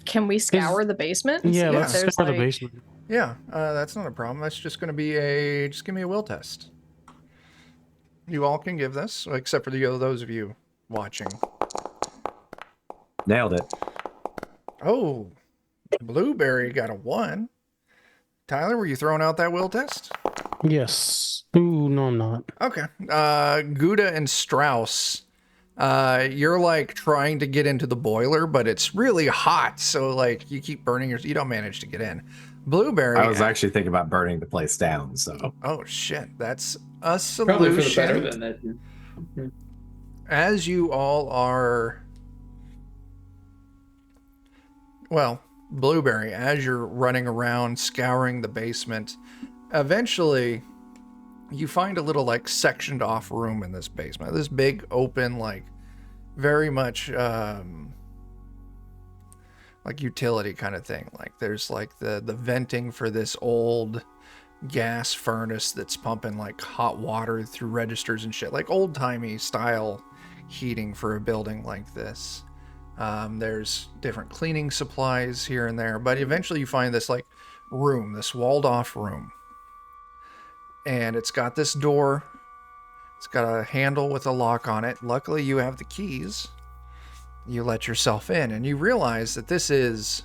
Can we scour the basement? And Yeah, see if let's there's, scour the like- basement. Yeah, that's not a problem. That's just going to be just give me a will test. You all can give this, except for those of you watching. Nailed it. Oh, Blueberry got a 1. Tyler, were you throwing out that will test? Yes. Ooh, no, I'm not. Okay. Gouda and Strauss, you're like trying to get into the boiler, but it's really hot, so like you keep burning you don't manage to get in. Blueberry. I was actually thinking about burning the place down, so. Oh shit, that's a solution. Probably for the better than that. As you all are, well, Blueberry, as you're running around scouring the basement, eventually you find a little like sectioned off room in this basement. This big open, like very much like utility kind of thing. Like there's like the venting for this old gas furnace that's pumping like hot water through registers and shit, like old-timey style heating for a building like this. There's different cleaning supplies here and there, but eventually you find this like room, this walled off room, and it's got this door. It's got a handle with a lock on it. Luckily you have the keys. You let yourself in and you realize that this is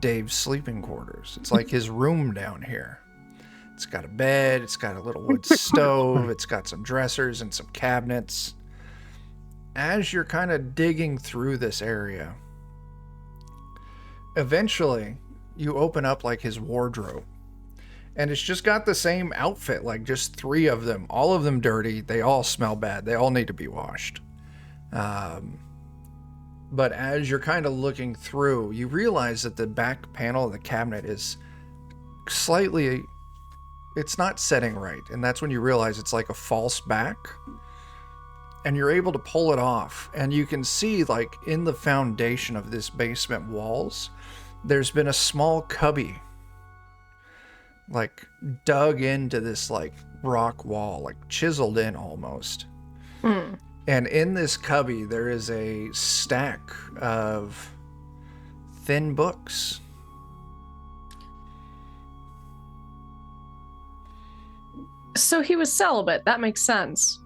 Dave's sleeping quarters. It's like his room down here. It's got a bed, it's got a little wood stove, it's got some dressers and some cabinets. As you're kind of digging through this area, eventually you open up like his wardrobe. And it's just got the same outfit, like just 3 of them, all of them dirty. They all smell bad. They all need to be washed. But as you're kind of looking through, you realize that the back panel of the cabinet is slightly, it's not setting right. And that's when you realize it's like a false back. And you're able to pull it off. And you can see like in the foundation of this basement walls, there's been a small cubby like dug into this like rock wall, like chiseled in almost. And in this cubby, there is a stack of thin books. So he was celibate. That makes sense.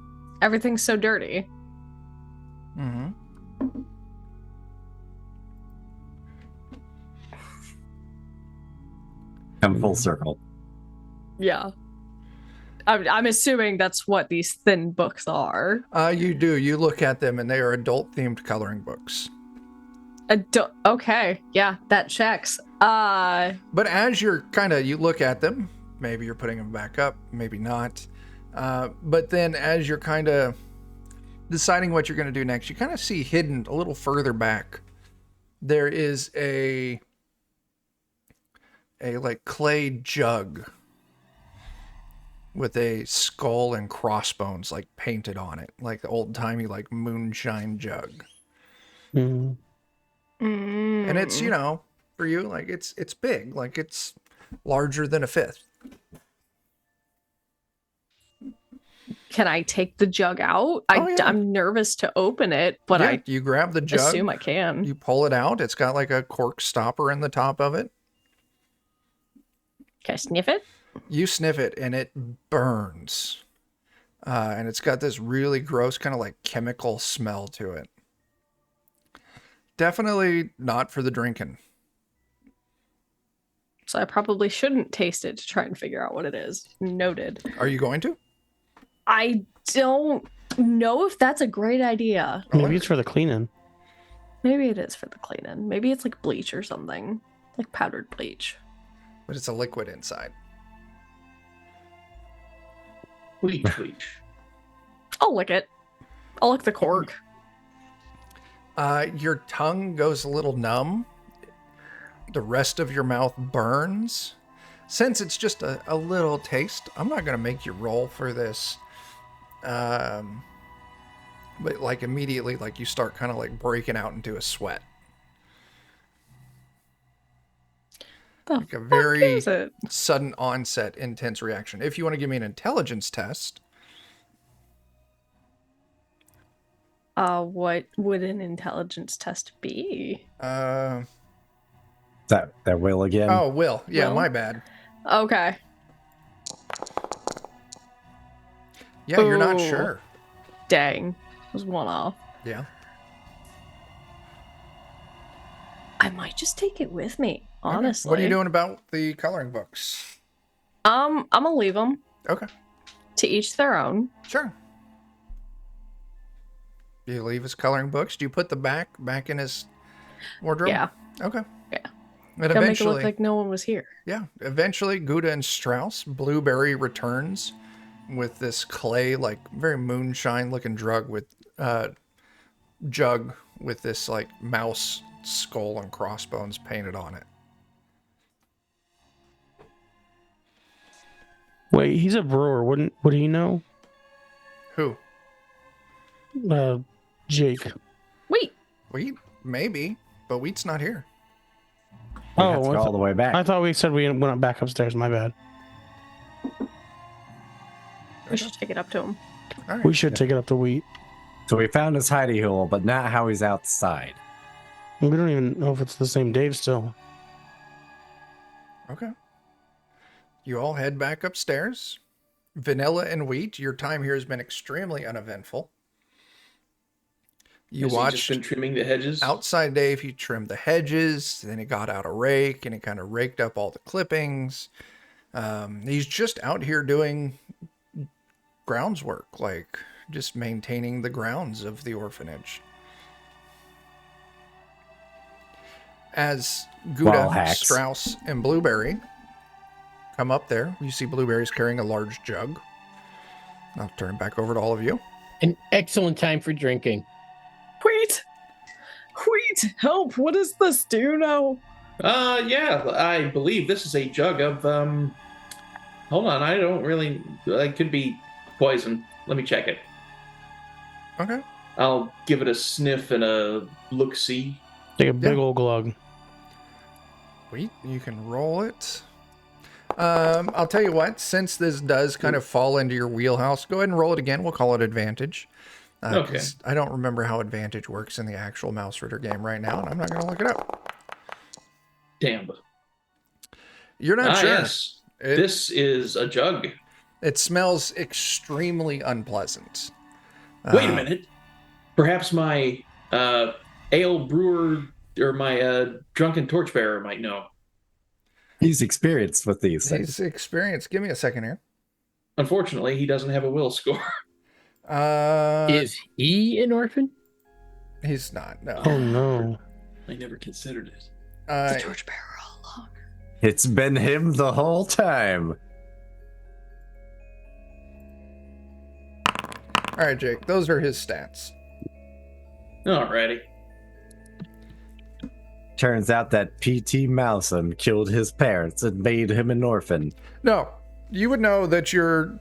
Everything's so dirty. Mm-hmm. Come full circle. Yeah. I'm assuming that's what these thin books are. You do. You look at them, and they are adult-themed coloring books. Okay. Yeah, that checks. But as you look at them, maybe you're putting them back up, maybe not. But then as you're kind of deciding what you're going to do next, you kind of see hidden a little further back, there is a like clay jug with a skull and crossbones like painted on it, like the old-timey like moonshine jug. Mm. And it's, you know, for you, like it's big, like it's larger than a fifth. Can I take the jug out? Oh, yeah. I'm nervous to open it, but Yeah, I you grab the jug, assume I can. you pull it out. It's got like a cork stopper in the top of it. Can I sniff it? You sniff it and it burns. And it's got this really gross kind of like chemical smell to it. Definitely not for the drinking. So I probably shouldn't taste it to try and figure out what it is. Noted. Are you going to? I don't know if that's a great idea. Maybe it's for the cleaning. Maybe it is for the cleaning. Maybe it's like bleach or something. Like powdered bleach. But it's a liquid inside. Bleach. I'll lick it. I'll lick the cork. Your tongue goes a little numb. The rest of your mouth burns. Since it's just a little taste, I'm not going to make you roll for this. But like immediately, like you start kind of like breaking out into a sweat. The Like a fuck very is it? sudden onset, intense reaction. If you want to give me an intelligence test. What would an intelligence test be? That will again. Oh, Will. Yeah, Will? my bad. Okay. Yeah, you're not Ooh. sure. Dang. It was one off. Yeah. I might just take it with me, Okay. honestly. What are you doing about the coloring books? I'm gonna leave them. Okay. To each their own. Sure. Do you leave his coloring books? Do you put the back in his wardrobe? Yeah. Okay. Yeah. And Gotta make it eventually, look like no one was here. eventually Gouda and Strauss, Blueberry returns with this clay, like very moonshine looking jug with this like mouse skull and crossbones painted on it. Wait, he's a brewer. Would he know? Who? Jake. Wait. Wheat? Maybe, but Wheat's not here. We have to I go all the way back. I thought we said we went back upstairs. My bad. We should take it up to him. All right. We should take it up to Wheat. So we found his hidey hole, but not how he's outside. We don't even know if it's the same Dave still. Okay. You all head back upstairs. Vanilla and Wheat, your time here has been extremely uneventful. You Has he just watched been trimming the hedges. outside Dave, he trimmed the hedges, then he got out a rake and he kind of raked up all the clippings. He's just out here doing grounds work, like just maintaining the grounds of the orphanage. As Gouda, Wall hacks. Strauss, and Blueberry come up there, you see Blueberry's carrying a large jug. I'll turn it back over to all of you. An excellent time for drinking. Wait, help. What does this do now? Yeah, I believe this is a jug of hold on, I don't really it could be poison. Let me check it. Okay. I'll give it a sniff and a look-see. Take a big old glug. Wait, you can roll it. I'll tell you what, since this does kind of fall into your wheelhouse, go ahead and roll it again. We'll call it advantage. 'Cause Okay. I don't remember how advantage works in the actual Mausritter game right now, and I'm not going to look it up. Damn. You're not sure. Yes. It, This is a jug. it smells extremely unpleasant. Wait a minute. Perhaps my ale brewer or my drunken torchbearer might know. He's experienced with these He's things. experienced. Give me a second here. Unfortunately, he doesn't have a will score. Is he an orphan? He's not. No. Oh no. I never considered it. The torchbearer all along. It's been him the whole time. All right, Jake. Those are his stats. Alrighty. Turns out that P.T. Mousen killed his parents and made him an orphan. No, you would know that your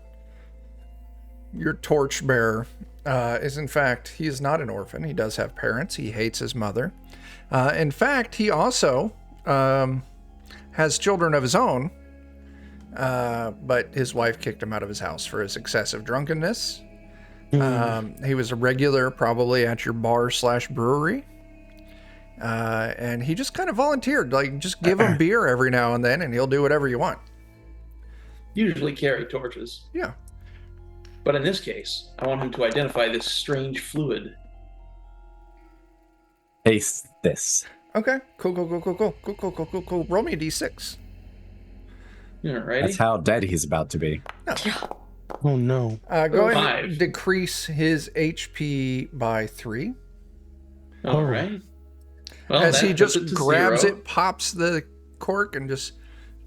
torchbearer is in fact he is not an orphan. He does have parents. He hates his mother. In fact, he also has children of his own. But his wife kicked him out of his house for his excessive drunkenness. He was a regular, probably at your bar/brewery. And he just kind of volunteered, like, just give him beer every now and then, and he'll do whatever you want. Usually carry torches. Yeah. But in this case, I want him to identify this strange fluid. Taste this. Okay. Cool. Roll me a d6. Alrighty. That's how dead he's about to be. Oh no. Go ahead and 5. decrease his HP by 3. Alright. Well, As that he puts just to grabs 0. it, pops the cork, and just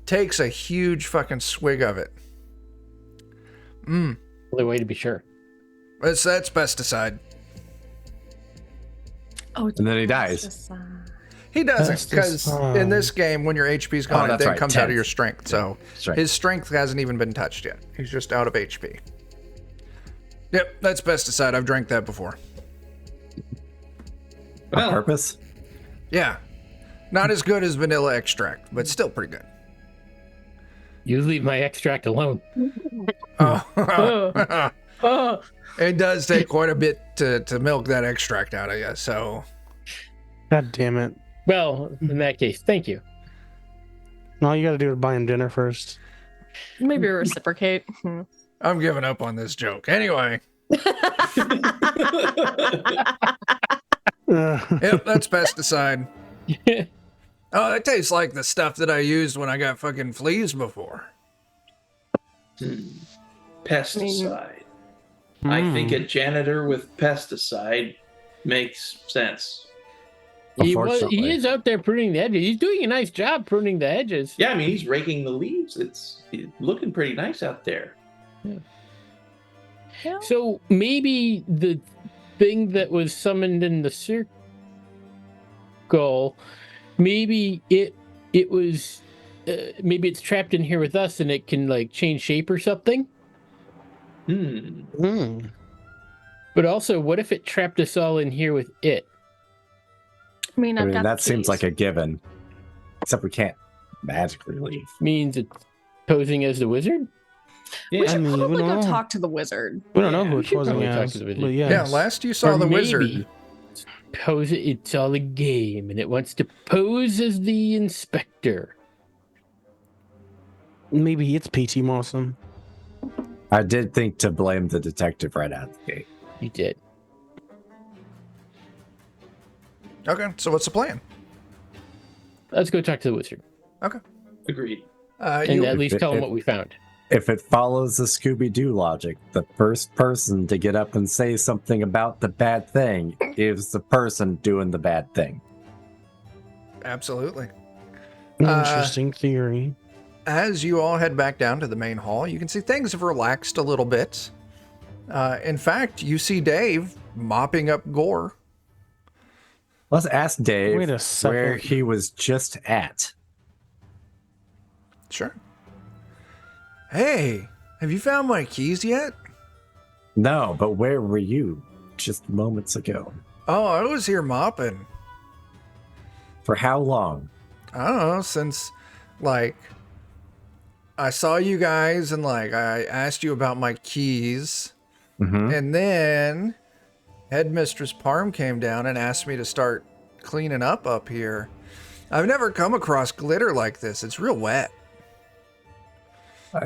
takes a huge fucking swig of it. Only way to be sure. That's pesticide. Oh, it's And then he dies. pesticide. He doesn't, because in this game, when your HP's gone, it that's then right, comes out of 10. your strength. So That's right. his strength hasn't even been touched yet. He's just out of HP. Yep, that's pesticide. I've drank that before. On Well, purpose? Yeah. Not as good as vanilla extract, but still pretty good. You leave my extract alone. Oh. Oh, It does take quite a bit to milk that extract out of you, so... God damn it. well, in that case, thank you. All you gotta do is buy him dinner first. Maybe reciprocate. I'm giving up on this joke. Anyway, yep, that's pesticide. Oh, it tastes like the stuff that I used when I got fucking fleas before. pesticide. I think a janitor with pesticide makes sense. He Unfortunately. is out there pruning the edges. He's doing a nice job pruning the edges. Yeah, I mean, he's raking the leaves. It's looking pretty nice out there. So maybe the thing that was summoned in the circle, maybe it was, maybe it's trapped in here with us and it can like change shape or something. But also, what if it trapped us all in here with it? I mean, I I've mean, got that the seems keys. like a given. Except we can't magically leave. Means it's posing as the wizard? Yeah, We should mean, we probably don't go know. talk to the wizard. We don't know Yeah, who we it's should posing probably talk as. to the wizard. But yes. Yeah, last you saw Or the maybe wizard. it's all a game and it wants to pose as the inspector. Maybe it's PT Mawson. I did think to blame the detective right out the gate. You did. Okay, so what's the plan? Let's go talk to the wizard Okay. agreed. and You, at least tell him what we found. If it follows the Scooby-Doo logic, the first person to get up and say something about the bad thing is the person doing the bad thing. absolutely. Interesting theory. As you all head back down to the main hall, you can see things have relaxed a little bit. In fact, you see Dave mopping up gore. Let's ask Dave Wait a second. where he was just at. Sure. Hey, have you found my keys yet? No, but where were you just moments ago? Oh, I was here mopping. For how long? I don't know, since, like, I saw you guys and, like, I asked you about my keys. Mm-hmm. And then Headmistress Parm came down and asked me to start cleaning up here. I've never come across glitter like this. It's real wet.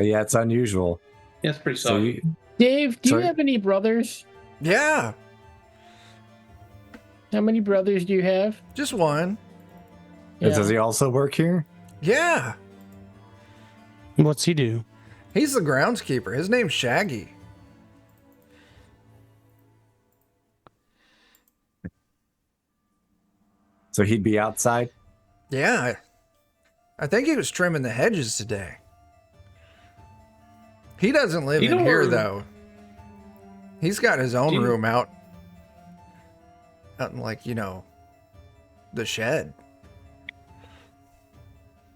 Yeah, it's unusual. Yeah, it's pretty So soggy. Dave, do you Sorry? have any brothers? Yeah, How many brothers do you have? just one. Does he also work here? Yeah, What's he do? he's the groundskeeper. His name's Shaggy. So he'd be outside? Yeah, I think he was trimming the hedges today. He doesn't live You in know here, where- though. He's got his own Do you- room out in, like, the shed.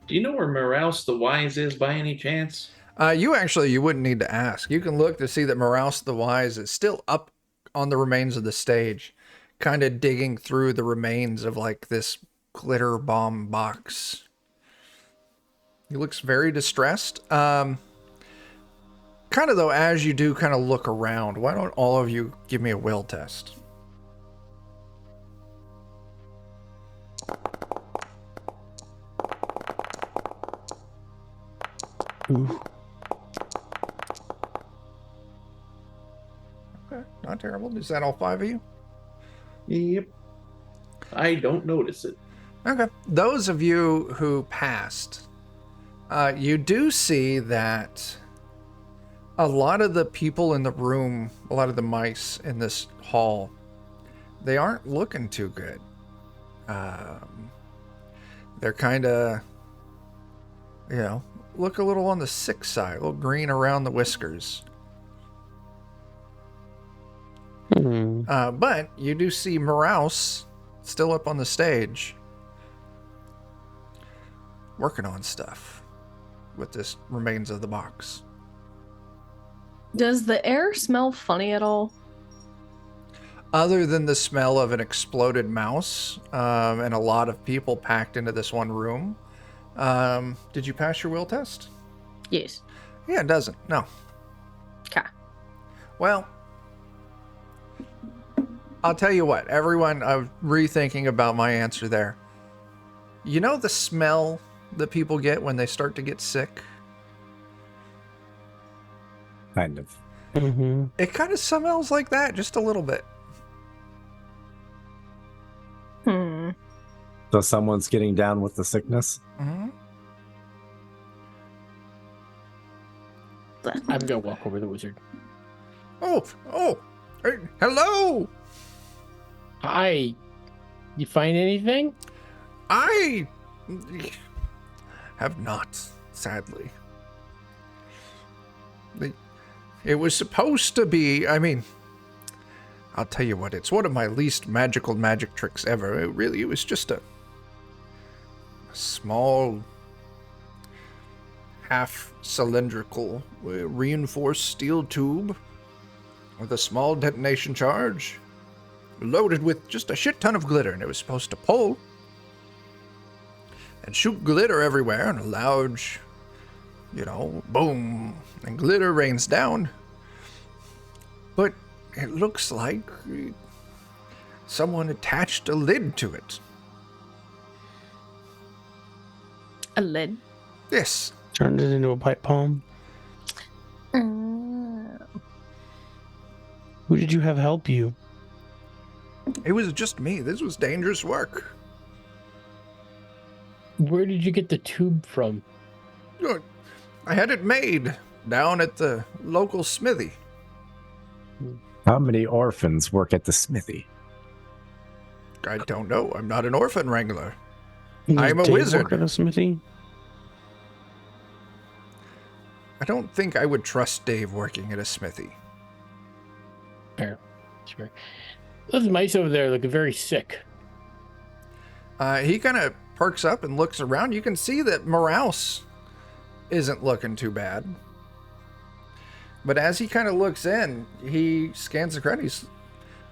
Do you know where Moraus the Wise is by any chance? You wouldn't need to ask. You can look to see that Moraus the Wise is still up on the remains of the stage, kind of digging through the remains of, like, this glitter bomb box. He looks very distressed. Kind of, though, as you do kind of look around, why don't all of you give me a will test? Ooh. Okay, not terrible. Is that all 5 of you? Yep. I don't notice it. Okay. Those of you who passed, you do see that a lot of the people in the room, a lot of the mice in this hall, they aren't looking too good. They're kind of, look a little on the sick side, a little green around the whiskers. Hmm. But you do see Moraus still up on the stage, working on stuff with this remains of the box. Does the air smell funny at all? Other than the smell of an exploded mouse and a lot of people packed into this one room, did you pass your will test? Yes. Yeah, it doesn't. No. Okay. Well, I'll tell you what, everyone, I'm rethinking about my answer there. You know the smell that people get when they start to get sick? Kind of. Mm-hmm. It kind of smells like that, just a little bit. Hmm. So someone's getting down with the sickness? Mm-hmm. I'm gonna walk over the wizard. Oh, hey, hello! Hi. You find anything? I have not, sadly. It was supposed to be, I'll tell you what, it's one of my least magical magic tricks ever. It was just a small, half-cylindrical, reinforced steel tube with a small detonation charge, loaded with just a shit ton of glitter, and it was supposed to pull and shoot glitter everywhere, and a loud, boom, and glitter rains down. But it looks like someone attached a lid to it. A lid. Yes. Turned it into a pipe bomb. Who did you have help you? It was just me. This was dangerous work. Where did you get the tube from? I had it made down at the local smithy. How many orphans work at the smithy? I don't know. I'm not an orphan wrangler. Does I'm a Dave wizard. Work at a smithy? I don't think I would trust Dave working at a smithy. Fair. Sure. Those mice over there look very sick. He kind of perks up and looks around. You can see that Moraus isn't looking too bad. But as he kind of looks in, he scans the crowd.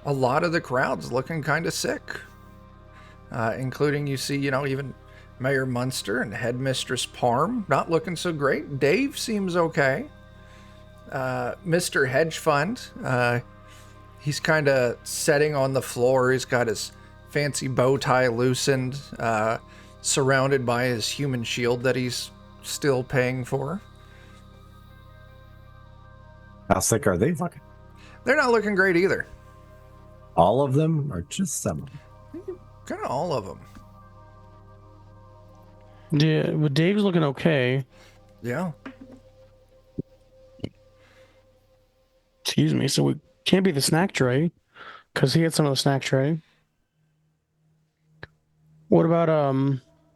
A lot of the crowd's looking kind of sick. Including, you see, even Mayor Munster and Headmistress Parm not looking so great. Dave seems okay. Mr. Hedge Fund, he's kind of sitting on the floor. He's got his fancy bow tie loosened. surrounded by his human shield that he's still paying for. How sick are they looking? They're not looking great either. All of them or just some of them? Kind of all of them. Yeah, but Dave's looking okay. Yeah. Excuse me. So we can't be the snack tray because he had some of the snack tray. What about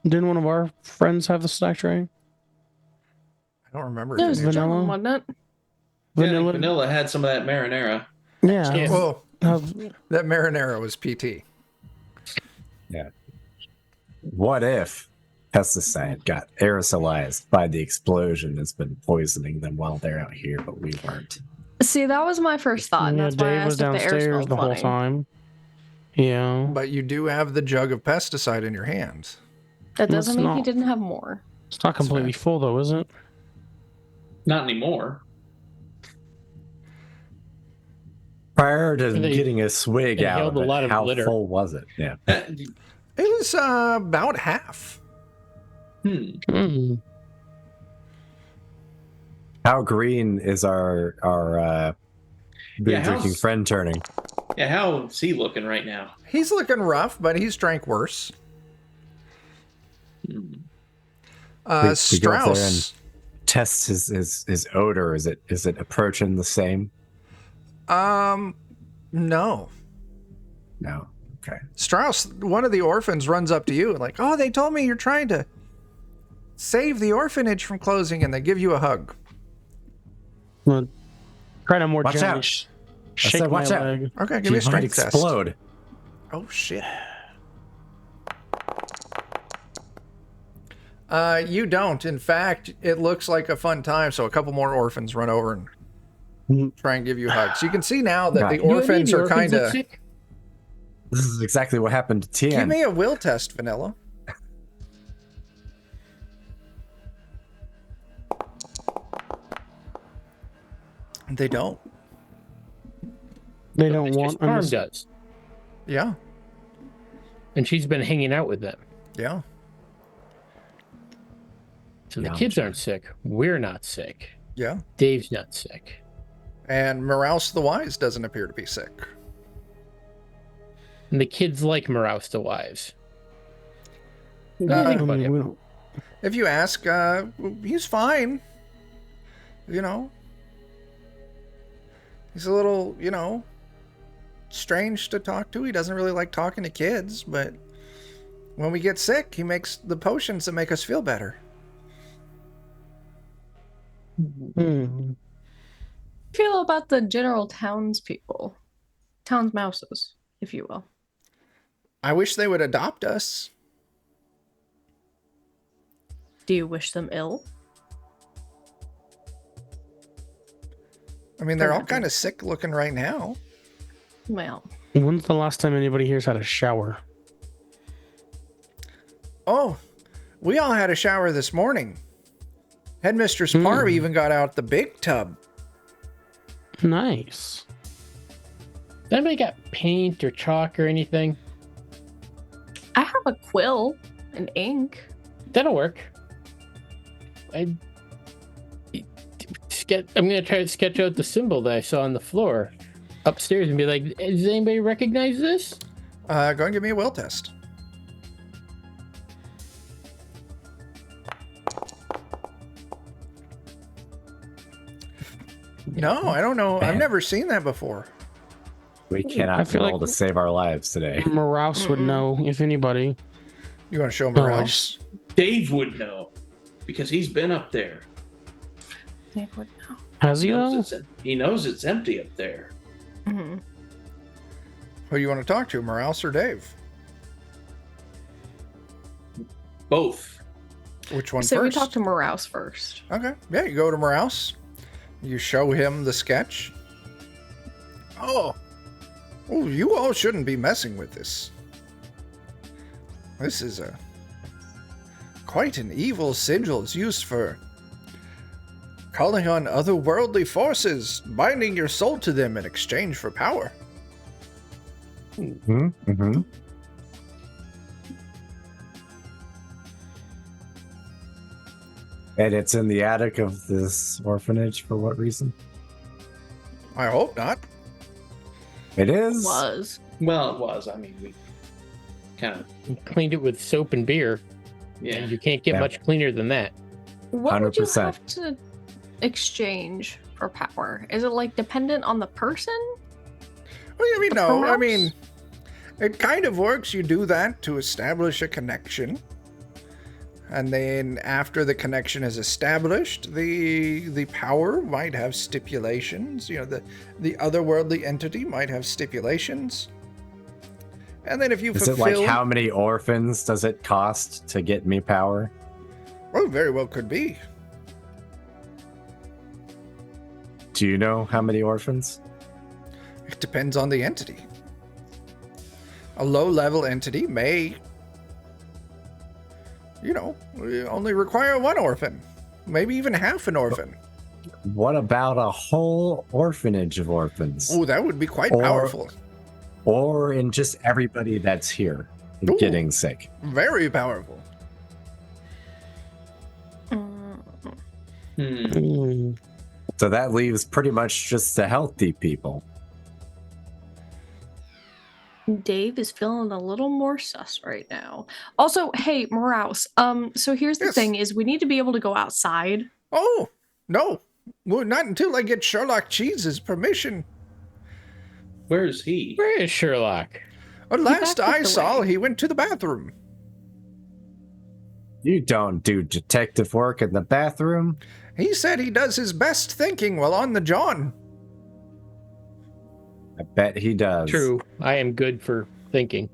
didn't one of our friends have the snack tray? I don't remember. It if was any- Vanilla? Vanilla, wasn't it? Vanilla. Vanilla had some of that marinara. Yeah. Yeah. Oh, Have- that marinara was PT. Yeah. What if pesticide got aerosolized by the explosion that's been poisoning them while they're out here, but we weren't? See, that was my first thought. And yeah, that's why I Dave was asked if the air downstairs smelled the whole funny. time. Yeah. But you do have the jug of pesticide in your hand. That doesn't Let's mean he not- didn't have more. It's not completely full though, is it? Not anymore. Prior to They getting a swig out held of a lot it, of how glitter. full was it? Yeah. It was about half. Hmm. How green is our beer Yeah, drinking how's- friend turning? Yeah, how's he looking right now? He's looking rough, but he's drank worse. We go up there Strauss. Test his odor. Is it approaching the same? No. No. Okay. Strauss, one of the orphans, runs up to you and like, oh, they told me you're trying to save the orphanage from closing, and they give you a hug. Well, try to more Watch gently out. shake said, my watch out. leg. Okay, give me a He might strength test. explode. Oh shit. You don't. In fact, it looks like a fun time. So a couple more orphans run over and try and give you hugs. You can see now that God. the You You know what I mean? orphans The are orphans kind look of. sick. This is exactly what happened to Tien. Give me a will test, Vanilla. They don't. They don't It's want just Farm us- does. Yeah. And she's been hanging out with them. Yeah. So the Yeah, I'm kids sure. aren't sick. We're not sick. Yeah. Dave's not sick. And Moraus the Wise doesn't appear to be sick. And the kids like Moraus the Wise. What do you think I about mean, him? we don't- If you ask, he's fine. You know, he's a little, strange to talk to. He doesn't really like talking to kids, but when we get sick, he makes the potions that make us feel better. Hmm. Feel about the general townspeople, towns mouses, if you will. I wish they would adopt us. Do you wish them ill? I mean, they're all kind of sick looking right now. Well, When's the last time anybody here's had a shower? Oh, we all had a shower this morning. Headmistress Parv even got out the big tub. Nice. Anybody got paint or chalk or anything? I have a quill and ink. That'll work. I'm gonna try to sketch out the symbol that I saw on the floor upstairs and be like, does anybody recognize this? Go and give me a will test. No, I don't know. I've never seen that before. We I cannot feel roll like- to save our lives today. Moraus would know if anybody. You want to show No, I Moraus? Dave would know because he's been up there. They would know. Has he though? He knows it's empty up there. Mm-hmm. Who you want to talk to, Moraus or Dave? Both. Which one So first? we talked to Moraus first. Okay. Yeah, you go to Moraus. You show him the sketch. Oh, you all shouldn't be messing with this. This is quite an evil sigil. It's used for calling on otherworldly forces, binding your soul to them in exchange for power. Mm-hmm. And it's in the attic of this orphanage for what reason? I hope not. It is. Was. Well, it was. I mean, we kind of, You cleaned it with soap and beer. yeah. And you can't get Yeah. much cleaner than that. What would you 100%. have to exchange for power? Is it like dependent on the person? Well, I mean, no. I Mouse? mean, it kind of works. You do that to establish a connection. And then after the connection is established, the power might have stipulations. You know, the otherworldly entity might have stipulations. And then if you Is it fulfill... like how many orphans does it cost to get me power? Oh, very well could be. Do you know how many orphans? It depends on the entity. A low-level entity may, you know, only require one orphan. Maybe even half an orphan. What about a whole orphanage of orphans? Oh, that would be quite Or- powerful. Or in just everybody that's here Ooh. getting sick? Very powerful. Hmm. So that leaves pretty much just the healthy people. Dave is feeling a little more sus right now. Also, hey, Moraus, so here's the Yes. thing is we need to be able to go outside. Oh, no. Well, not until I get Sherlock Cheese's permission. Where is he? Where is Sherlock? Well, last backed I up the saw, way. he went to the bathroom. You don't do detective work in the bathroom? He said he does his best thinking while on the John. I bet he does. True. I am good for thinking.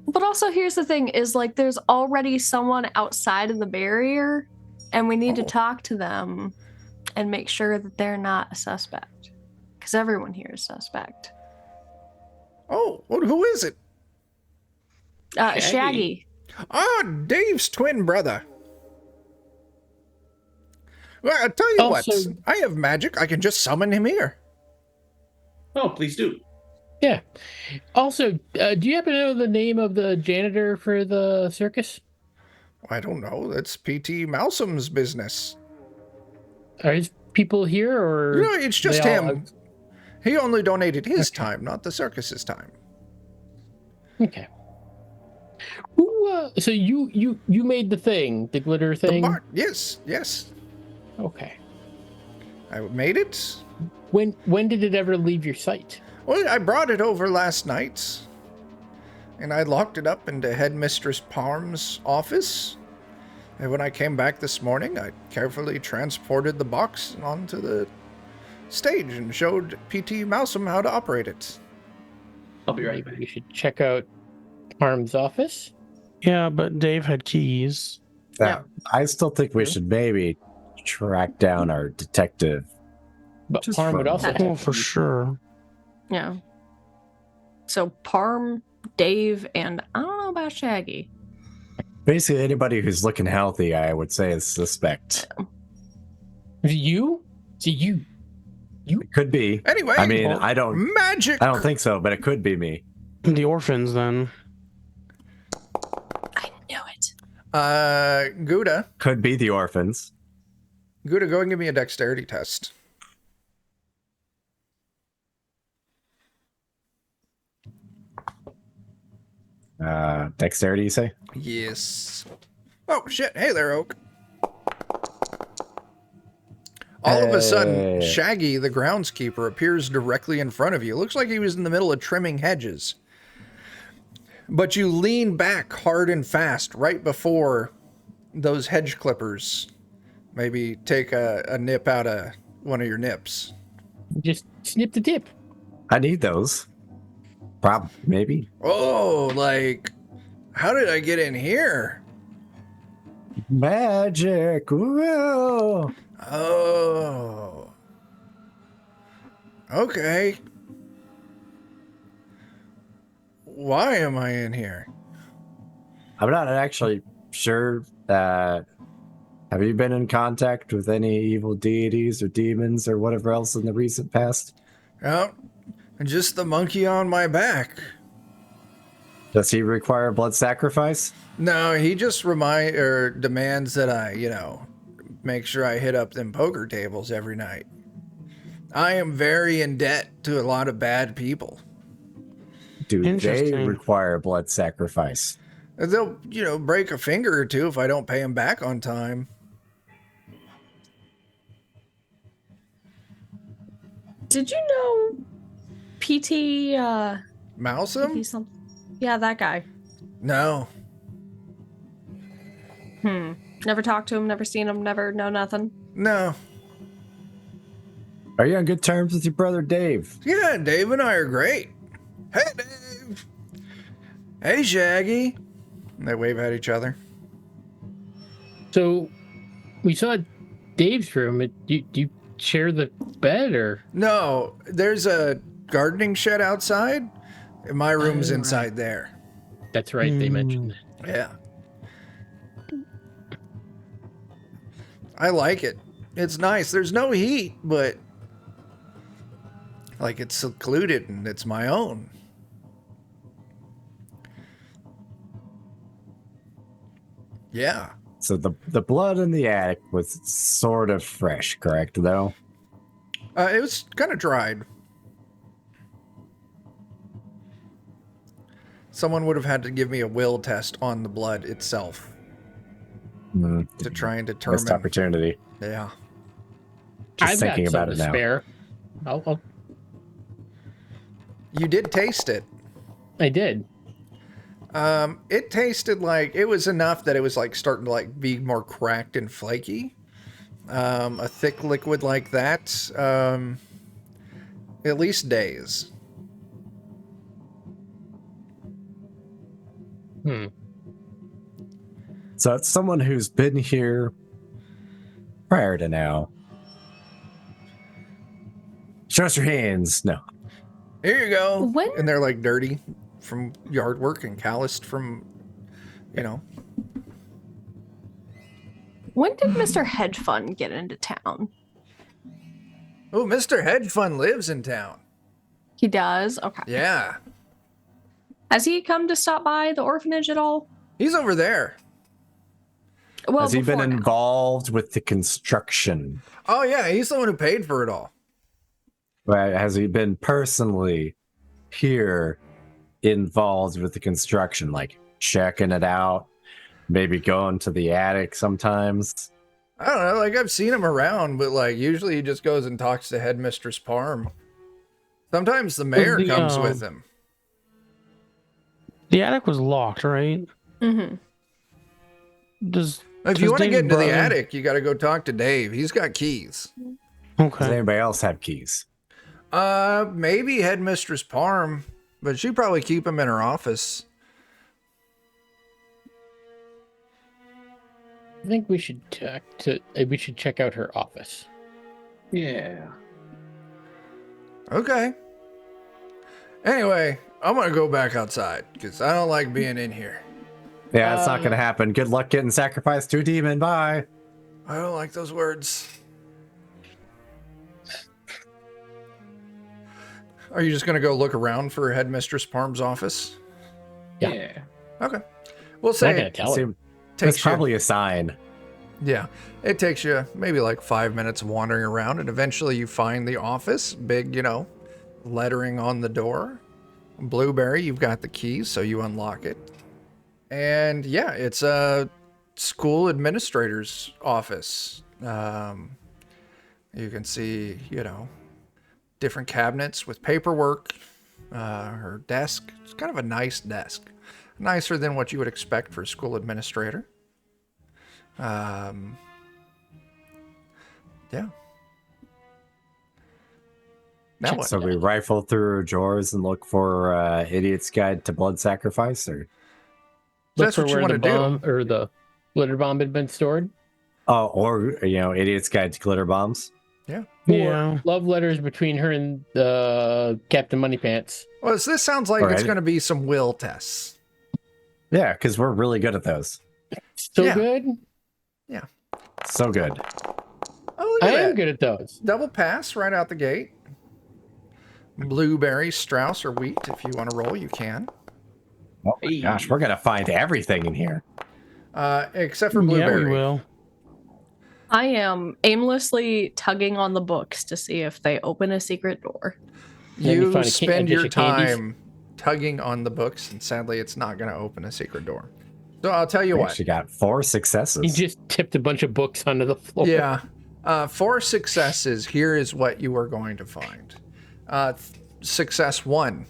But also here's the thing is like there's already someone outside of the barrier and we need to Oh. talk to them and make sure that they're not a suspect. Because everyone here is suspect. Oh, well, who is it? Shaggy. Shaggy. Ah, Dave's twin brother. Well, I'll tell you Also- what. I have magic. I can just summon him here. Oh, please do. Yeah. Also, do you happen to know the name of the janitor for the circus? I don't know. That's P.T. Malsum's business. Are his people here, or You know, it's just they all- him. He only donated his time, not the circus's time. Okay. Who? So you made the thing, the glitter The thing. yes, yes. Okay. I made it. When did it ever leave your sight? Well, I brought it over last night, and I locked it up into Headmistress Parm's office. And when I came back this morning, I carefully transported the box onto the stage and showed P.T. Mousum how to operate it. I'll be right Maybe back. we should check out Arm's office. Yeah, but Dave had keys. Yeah. I still think we should maybe track down our detective. But Just Arm would fun. also. Oh, for sure. Yeah. So Parm, Dave, and I don't know about Shaggy. Basically, anybody who's looking healthy, I would say is suspect. You? See you. It could be. Anyway, I mean, I don't magic. think so, but it could be me. The orphans, then. I knew it. Gouda. Could be the orphans. Gouda, go and give me a dexterity test. Dexterity, you say? Yes. Oh, shit. Hey there, Oak. All of a sudden, Hey. Shaggy, the groundskeeper, appears directly in front of you. Looks like he was in the middle of trimming hedges. But you lean back hard and fast right before those hedge clippers maybe take a nip out of one of your nips. Just snip the tip. I need those. Maybe. Oh, like, how did I get in here? Magic. Whoa. Oh. Okay. Why am I in here? I'm not actually sure. Have you been in contact with any evil deities or demons or whatever else in the recent past? Oh, just the monkey on my back. Does he require blood sacrifice? No, he just demands that I, make sure I hit up them poker tables every night. I am very in debt to a lot of bad people. Do they Interesting. require blood sacrifice? They'll, break a finger or two if I don't pay them back on time. Did you know PT Mousem? PT something? Yeah, that guy. No. Never talked to him, never seen him, never know nothing. No. Are you on good terms with your brother Dave? Yeah, Dave and I are great. Hey, Dave. Hey, Shaggy. And they wave at each other. So we saw Dave's room. Do you share the bed or? No, there's a gardening shed outside. And my room's Oh, inside there. That's right. They mentioned that. Yeah. I like it. It's nice. There's no heat, but like it's secluded and it's my own. Yeah. So the blood in the attic was sort of fresh, correct, though? It was kind of dried. Someone would have had to give me a will test on the blood itself to try and determine. Missed opportunity. Yeah. Just I've thinking got about some it to now. spare. I'll You did taste it. I did. It tasted like it was enough that it was like starting to like be more cracked and flaky. A thick liquid like that, at least days. So it's someone who's been here prior to now. Show us your hands. No. Here you go. When- And they're like dirty from yard work and calloused from, When did Mr. Hedge Fund get into town? Oh, Mr. Hedge Fund lives in town. He does? Okay. Yeah. Has he come to stop by the orphanage at all? He's over there. Well, Has he been before now. involved with the construction? Oh, yeah. He's the one who paid for it all. Right? Has he been personally here involved with the construction, like checking it out, maybe going to the attic sometimes? I don't know. Like, I've seen him around, but like, usually he just goes and talks to Headmistress Parm. Sometimes the mayor the, comes with him. The attic was locked, right? Mm-hmm. Does If you want to Dave's get into the brother- attic, you got to go talk to Dave. He's got keys. Does Okay. anybody else have keys? Maybe Headmistress Parm, but she'd probably keep him in her office. I think we should check out her office. Yeah. Okay. Anyway, I'm gonna go back outside because I don't like being in here. Yeah, it's not going to happen. Good luck getting sacrificed to a demon. Bye. I don't like those words. Are you just gonna go look around for Headmistress Parm's office? Yeah. Yeah. Okay. I'm We'll not say gonna it tell her. See, takes that's probably a sign. Yeah, it takes you maybe like 5 minutes of wandering around, and eventually you find the office. Big, lettering on the door. Blueberry, you've got the keys, so you unlock it. And yeah, it's a school administrator's office. You can see, different cabinets with paperwork. Her desk, it's kind of a nice desk. Nicer than what you would expect for a school administrator. Yeah. Now what? So we rifle through her drawers and look for Idiot's Guide to Blood Sacrifice, or Look That's for what you where want the to do. bomb or the glitter bomb had been stored. Idiot's Guide to Glitter Bombs. Yeah. Yeah. Or love letters between her and Captain Moneypants. Well, this sounds like All it's right. going to be some will tests. Yeah, because we're really good at those. So Yeah. good. So good. Oh, look I at am that. good at those. Double pass right out the gate. Blueberry, Strauss, or wheat. If you want to roll, you can. Oh my gosh, we're gonna find everything in here. Except for Yeah, blueberry. we will. I am aimlessly tugging on the books to see if they open a secret door. Then you You find a spend dish your of candies. time tugging on the books, and sadly, it's not going to open a secret door. So I'll tell you We what. actually got 4 successes. You just tipped a bunch of books onto the floor. Yeah. 4 successes. Here is what you are going to find. Success 1.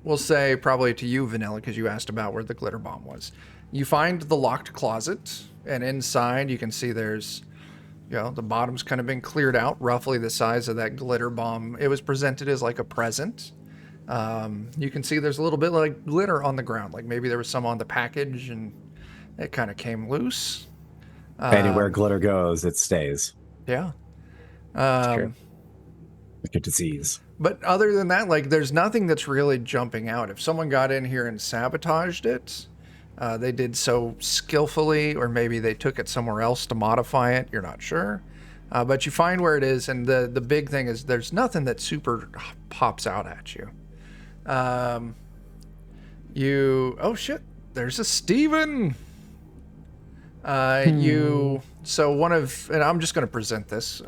We'll say probably to you, Vanilla, because you asked about where the glitter bomb was. You find the locked closet, and inside you can see there's, the bottom's kind of been cleared out, roughly the size of that glitter bomb. It was presented as like a present. You can see there's a little bit like glitter on the ground, like maybe there was some on the package and it kind of came loose. Anywhere glitter goes, it stays. Yeah. True. Like a disease. But other than that, like, there's nothing that's really jumping out. If someone got in here and sabotaged it, they did so skillfully, or maybe they took it somewhere else to modify it. You're not sure. But you find where it is, and the big thing is there's nothing that super pops out at you. Oh shit, there's a Steven. So and I'm just going to present this.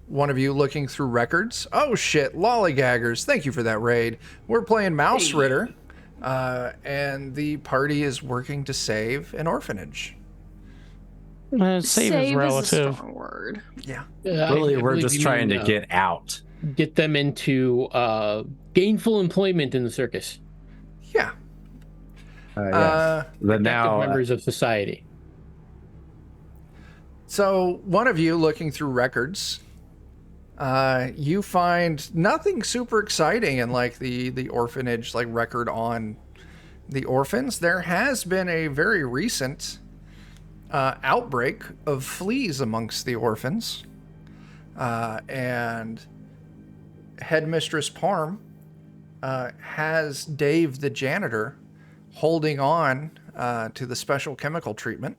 One of you looking through records. Oh shit, lollygaggers. Thank you for that raid. We're playing Mausritter, and the party is working to save an orphanage. Save is relative. a strong word. Yeah. Really, I we're believe just you trying mean, to get out. get them into gainful employment in the circus. Yeah. Yes. But Active now, members of society. So one of you looking through records, you find nothing super exciting in like the orphanage like record on the orphans. There has been a very recent outbreak of fleas amongst the orphans, and Headmistress Parm has Dave the janitor holding on to the special chemical treatment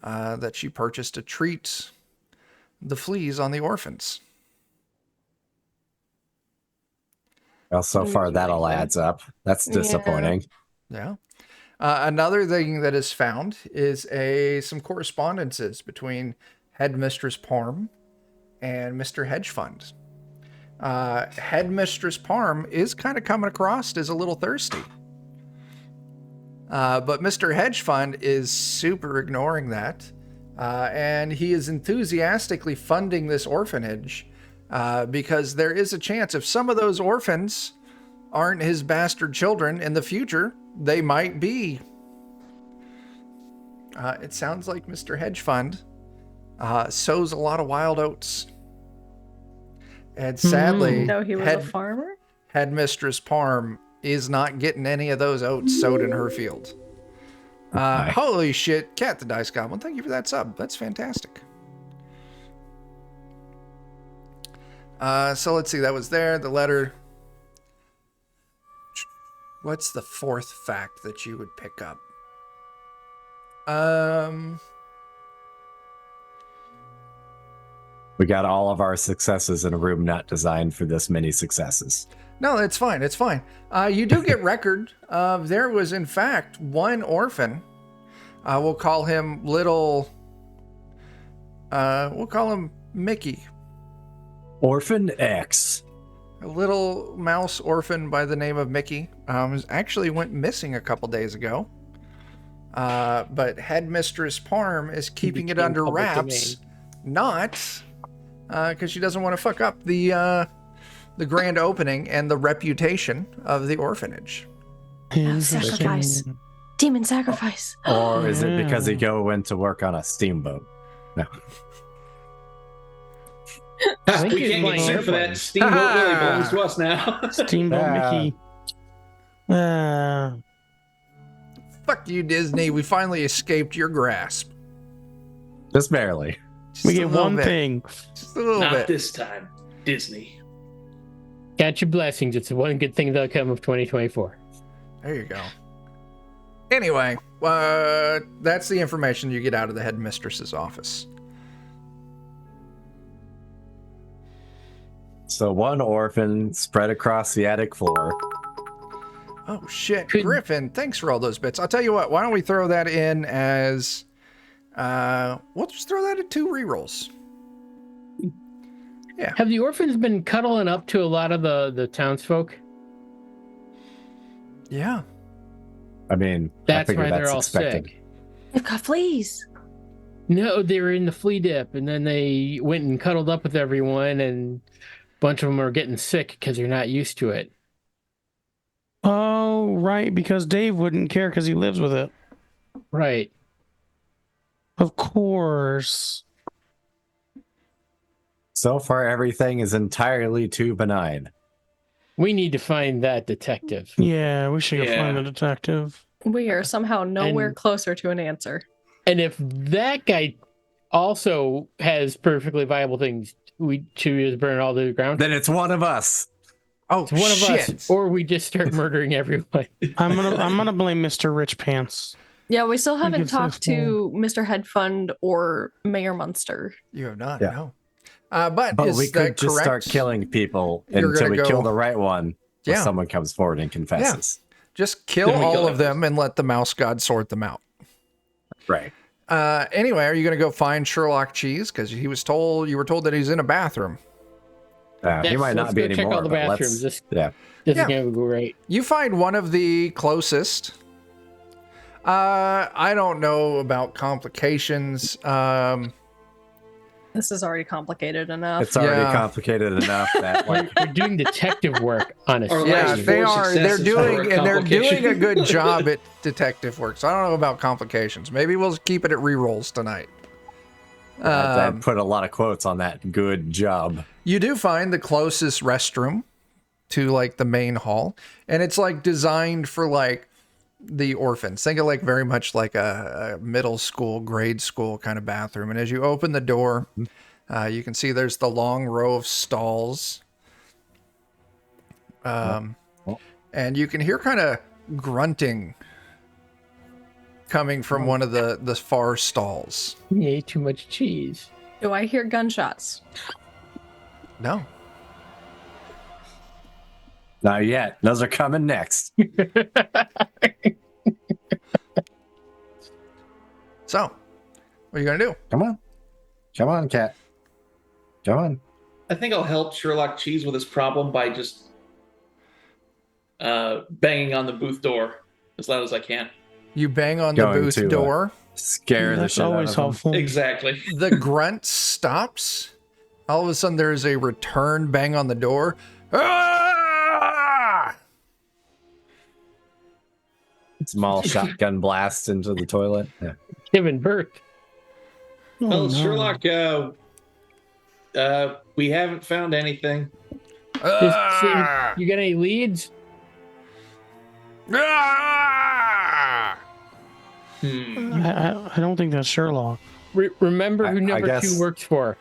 that she purchased to treat the fleas on the orphans. well, so far that all adds up. That's disappointing. Yeah. Another thing that is found is some correspondences between Headmistress Parm and Mr. Hedge Fund. Headmistress Parm is kind of coming across as a little thirsty. But Mr. Hedge Fund is super ignoring that. And he is enthusiastically funding this orphanage because there is a chance if some of those orphans aren't his bastard children in the future, they might be. It sounds like Mr. Hedge Fund sows a lot of wild oats. And sadly, No, he was a farmer? Headmistress Parm is not getting any of those oats sowed in her field. Holy shit, Cat the Dice Goblin, thank you for that sub. That's fantastic. So let's see, that was there. The letter. What's the fourth fact that you would pick up? We got all of our successes in a room not designed for this many successes. No, it's fine. It's fine. You do get record of there was, in fact, one orphan. We'll call him We'll call him Mickey. Orphan X. A little mouse orphan by the name of Mickey. Actually went missing a couple days ago. But Headmistress Parm is keeping it under wraps. Not because she doesn't want to fuck up the grand opening and the reputation of the orphanage. Sacrifice. Demon sacrifice. Or is it because he went to work on a steamboat? No. think We he's can't get playing sued for that. airplanes. Steamboat really belongs to us now. Steamboat Mickey. Fuck you, Disney. We finally escaped your grasp. Just barely. Just We a get little one bit. thing. Just a little Not bit. this time, Disney. Got your blessings. It's the one good thing that'll come of 2024. There you go. Anyway, that's the information you get out of the headmistress's office. So one orphan spread across the attic floor. Oh, shit. Griffin, thanks for all those bits. I'll tell you what, why don't we throw that in as... we'll just throw that at 2 rerolls. Yeah. Have the orphans been cuddling up to a lot of the townsfolk? Yeah. I mean, That's I figure why that's they're all expected. sick. They've got fleas. No, they were in the flea dip, and then they went and cuddled up with everyone, and a bunch of them are getting sick because they're not used to it. Oh, right, because Dave wouldn't care because he lives with it. Right. Of course. So far, everything is entirely too benign. We need to find that detective. Yeah, we should go Yeah. find the detective. We are somehow nowhere And- closer to an answer. And if that guy also has perfectly viable things, we should just burn all to the ground. Then it's one of us. Oh, It's one of shit. us, or we just start murdering everyone. I'm gonna blame Mr. Rich Pants. Yeah, we still haven't gives us talked to Mr. Head Fund or Mayor Munster. You have not, Yeah. no. But But is we that could just correct? start killing people You're until we gonna kill go- the right one. Or Yeah. someone comes forward and confesses. Just kill Then we all kill of them and let the mouse god sort them out. Right. Anyway, are you going to go find Sherlock Cheese? Because you were told that he's in a bathroom. He Yes, might not let's be go check anymore. all the but let's- bathrooms. This Yeah. is Yeah. going to go great. You find one of the closest. I don't know about complications. This is already complicated enough. It's already Yeah. complicated enough that like We're doing detective work on a Or Yeah, last they four are. They're successes doing for a and they're doing a complication. good job at detective work. So I don't know about complications. Maybe we'll keep it at rerolls tonight. I put a lot of quotes on that. Good job. You do find the closest restroom to like the main hall, and it's like designed for like the orphans. Think of like very much like a middle school, grade school kind of bathroom. And as you open the door, you can see there's the long row of stalls. And you can hear kind of grunting coming from one of the far stalls. You ate too much cheese. Do I hear gunshots? No. Not yet. Those are coming next. So, what are you going to do? Come on. Come on, cat. Come on. I think I'll help Sherlock Cheese with his problem by just banging on the booth door as loud as I can. You bang on the Going booth to, door. Scare the That's shit out always of them. helpful. Exactly. The grunt stops. All of a sudden, there is a return bang on the door. Ah! Small shotgun blast into the toilet. Yeah. Giving birth. Oh, Well, no. Sherlock, we haven't found anything. Ah! You got any leads? Ah! I don't think that's Sherlock. Remember who I number guess- 2 works for.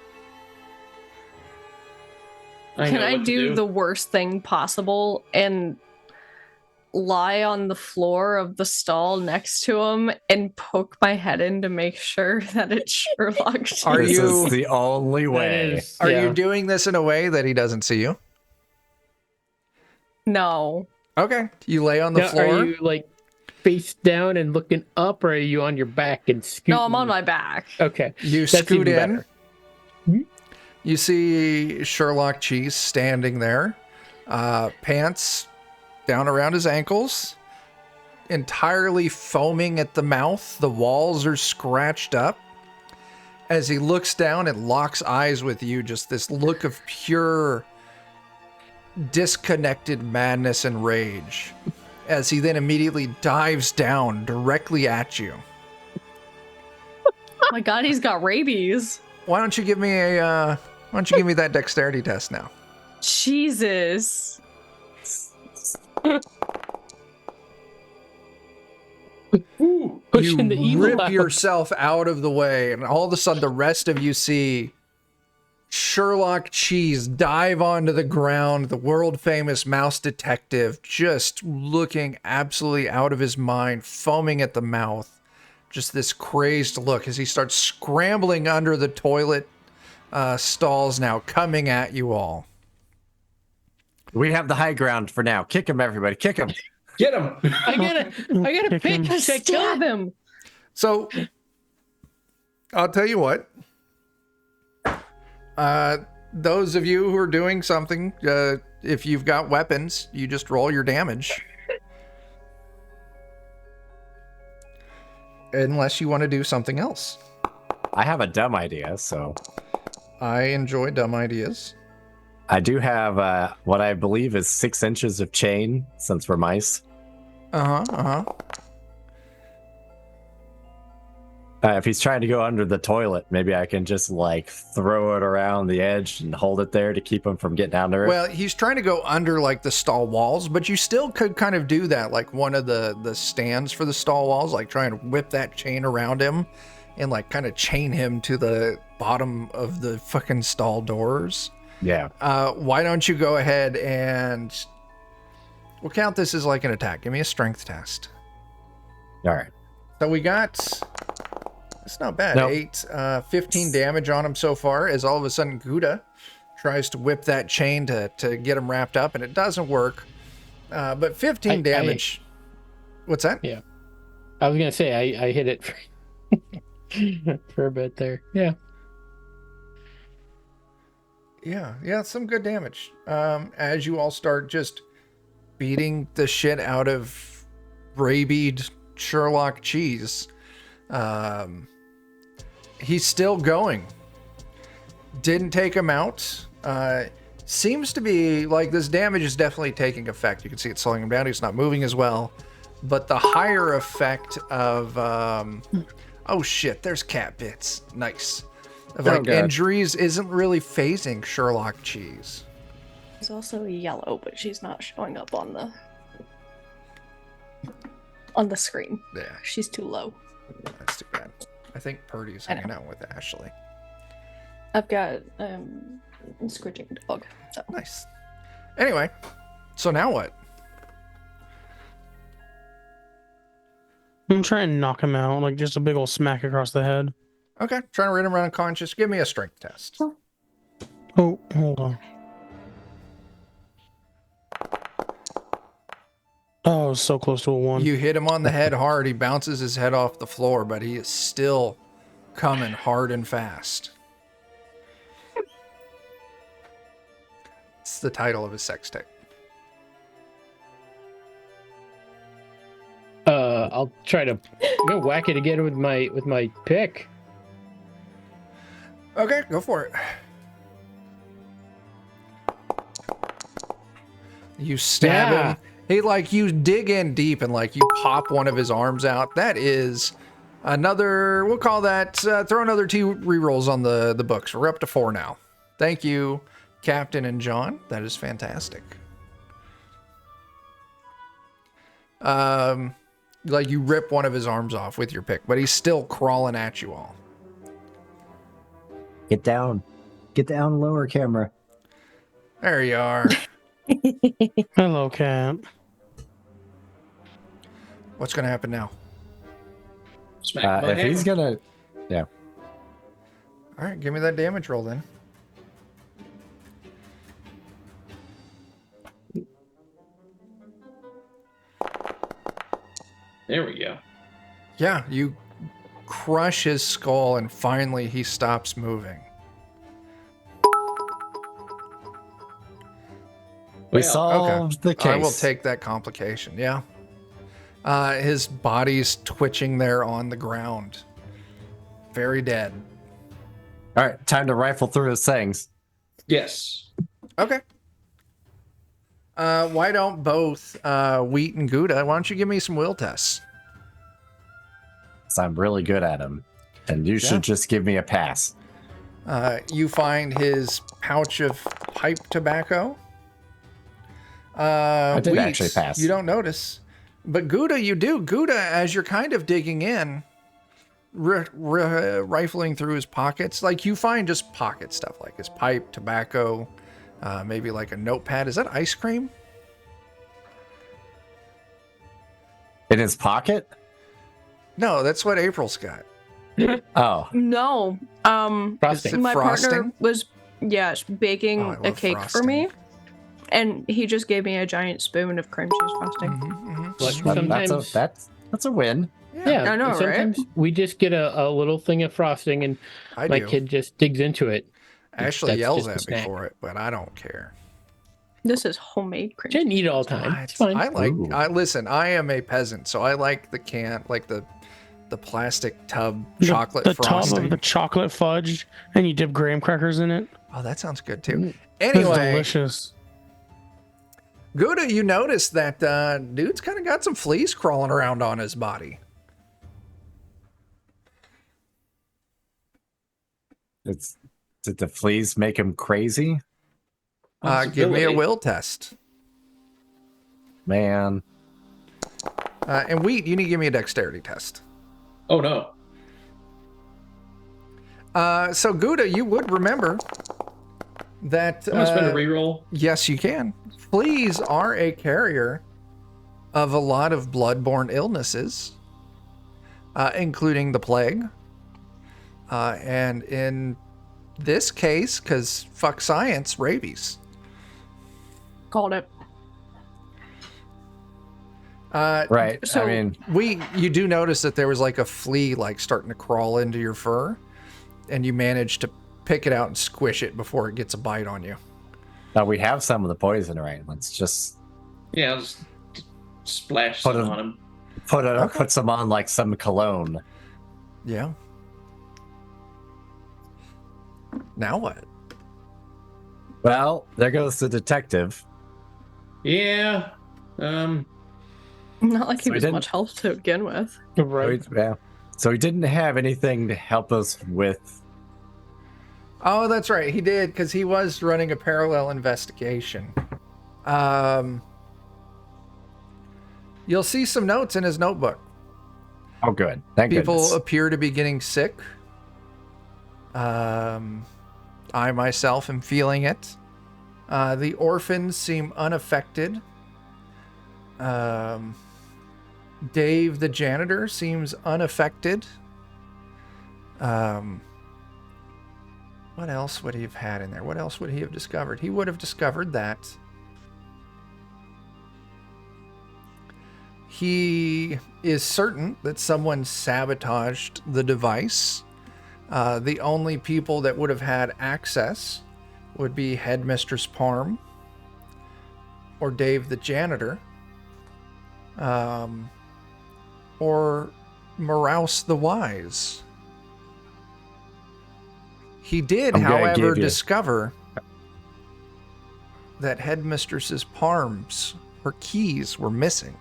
Can know I what to do the worst thing possible and lie on the floor of the stall next to him and poke my head in to make sure that it's Sherlock? Are This you- is the only That way. is- Are yeah. you doing this in a way that he doesn't see you? No. Okay. You lay on the Now, floor. are you like face down and looking up, or are you on your back and scooting? No, I'm on my back. Okay. You That's scoot even in. better. Mhm. You see Sherlock Cheese standing there, pants down around his ankles, entirely foaming at the mouth. The walls are scratched up. As he looks down and locks eyes with you, just this look of pure, disconnected madness and rage. As he then immediately dives down directly at you. Oh my god, he's got rabies. Why don't you give me that dexterity test now? Jesus. Ooh, Pushing the evil rip out. yourself out of the way, and all of a sudden the rest of you see Sherlock Cheese dive onto the ground, the world famous mouse detective, just looking absolutely out of his mind, foaming at the mouth. Just this crazed look as he starts scrambling under the toilet stalls now, coming at you all. We have the high ground for now. Kick him, everybody. Kick him. Get him! I gotta Kick him. pick. Should I kill Stab him? him. So, I'll tell you what. Those of you who are doing something, if you've got weapons, you just roll your damage. Unless you want to do something else. I have a dumb idea, so I enjoy dumb ideas. I do have what I believe is 6 inches of chain, since we're mice. If he's trying to go under the toilet, maybe I can just like throw it around the edge and hold it there to keep him from getting down there. Well, he's trying to go under like the stall walls, but you still could kind of do that, like one of the stands for the stall walls, like trying to whip that chain around him and like kind of chain him to the bottom of the fucking stall doors. Yeah. Why don't you go ahead and we'll count this as like an attack. Give me a strength test. All right. So we got, it's not bad, Nope. 15 damage on him so far, as all of a sudden Gouda tries to whip that chain to get him wrapped up, and it doesn't work. But 15 damage. What's that? Yeah. I was gonna say I hit it for a bit there. Yeah. Yeah, some good damage. As you all start just beating the shit out of rabied Sherlock cheese. He's still going. Didn't take him out. Seems to be like this damage is definitely taking effect. You can see it slowing him down. He's not moving as well. But the higher effect of oh shit, there's cat bits. Nice. Of like God. injuries isn't really phasing Sherlock cheese. She's also yellow, but she's not showing up on the screen. Yeah, She's too low. that's too bad. I think Purdy's I know. hanging out with Ashley. I've got a scritching dog. So Nice. Anyway, so now what? I'm trying to knock him out, like just a big old smack across the head. Okay, trying to read him around conscious. Give me a strength test. Oh, hold on. Oh, so close to a 1. You hit him on the head hard. He bounces his head off the floor, but he is still coming hard and fast. It's the title of his sex tape. I'll try to go whack it again with my pick. Okay, go for it. You stab Yeah. him. He like you dig in deep and like you pop one of his arms out. That is another. We'll call that. Throw another 2 rerolls on the books. We're up to 4 now. Thank you, Captain and John. That is fantastic. Like you rip one of his arms off with your pick, but he's still crawling at you all. Get down. Get down lower, camera. There you are. Hello, cat. What's gonna happen now? Smack my If he's hammer. gonna, yeah. All right, give me that damage roll then. There we go. Yeah, you crush his skull and finally he stops moving. We Well, solved the case. I will take that complication, yeah. His body's twitching there on the ground. Very dead. All right, time to rifle through his things. Yes. Okay. Why don't both Wheat and Gouda, why don't you give me some will tests? 'Cause I'm really good at them. And you Yeah. should just give me a pass. You find his pouch of pipe tobacco. I did actually pass. You don't notice. But Gouda, you do. Gouda, as you're kind of digging in, rifling through his pockets, like you find just pocket stuff like his pipe, tobacco, maybe like a notepad. Is that ice cream? In his pocket? No, that's what April's got. Oh, no, Frosting. my partner Frosting? was baking Oh, I a love cake for me, And he just gave me a giant spoon of cream cheese frosting. But Well, sometimes, that's a win. yeah, I know, sometimes right? we just get a little thing of frosting, and I my do. kid just digs into it. Ashley That's yells just a at me snack. for it, but I don't care. This is homemade cream Shouldn't cheese. eat it all the time. It's fine. I like. Ooh. Listen. I am a peasant, so I like the the plastic tub chocolate the frosting. tub of the chocolate fudge, and you dip graham crackers in it. Oh, that sounds good too. Mm. It's Anyway, delicious. Gouda, you notice that dude's kind of got some fleas crawling around on his body. Did the fleas make him crazy? Give me a Possibility. will test. Man. And Wheat, you need to give me a dexterity test. Oh no. So Gouda, you would remember that. I'm gonna spend a reroll. Yes, you can. Fleas are a carrier of a lot of bloodborne illnesses, including the plague. And in this case, because fuck science, rabies. Called it. Right. So- I mean, You do notice that there was like a flea like starting to crawl into your fur, and you managed to pick it out and squish it before it gets a bite on you. now we have some of the poison, right? Let's just Yeah, I'll just splash Put some him- on him. put some on like some cologne. Yeah. Now what? Well, there goes the detective. Yeah. Not like he So he was didn't- much help to begin with. Right. Yeah. So he didn't have anything to help us with. Oh, that's right. He did, because he was running a parallel investigation. You'll see some notes in his notebook. Oh, good. Thank People goodness. appear to be getting sick. I myself am feeling it. The orphans seem unaffected. Dave, the janitor, seems unaffected. What else would he have had in there? What else would he have discovered? He would have discovered that he is certain that someone sabotaged the device. The only people that would have had access would be Headmistress Parm or Dave the janitor, or Moraus the Wise. He did, I'm gonna however, give you- discover that Headmistress's Parms, her keys, were missing.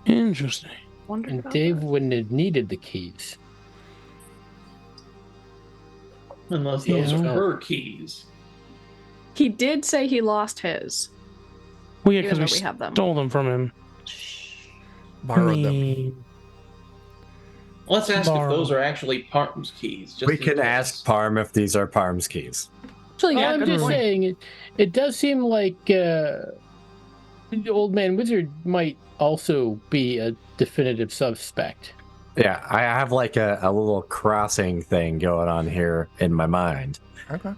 Interesting. Wonder And about Dave that. wouldn't have needed the keys. Unless those Yeah. are her keys. He did say he lost his. Well, yeah, Even because though we we have them. stole them from him. Borrowed them. mean, Let's ask Borrow. if those are actually Parm's keys. Just We in can case. ask Parm if these are Parm's keys. So yeah, I'm good just point. saying, it does seem like the Old Man Wizard might also be a definitive suspect. Yeah, I have like a little crossing thing going on here in my mind. Okay.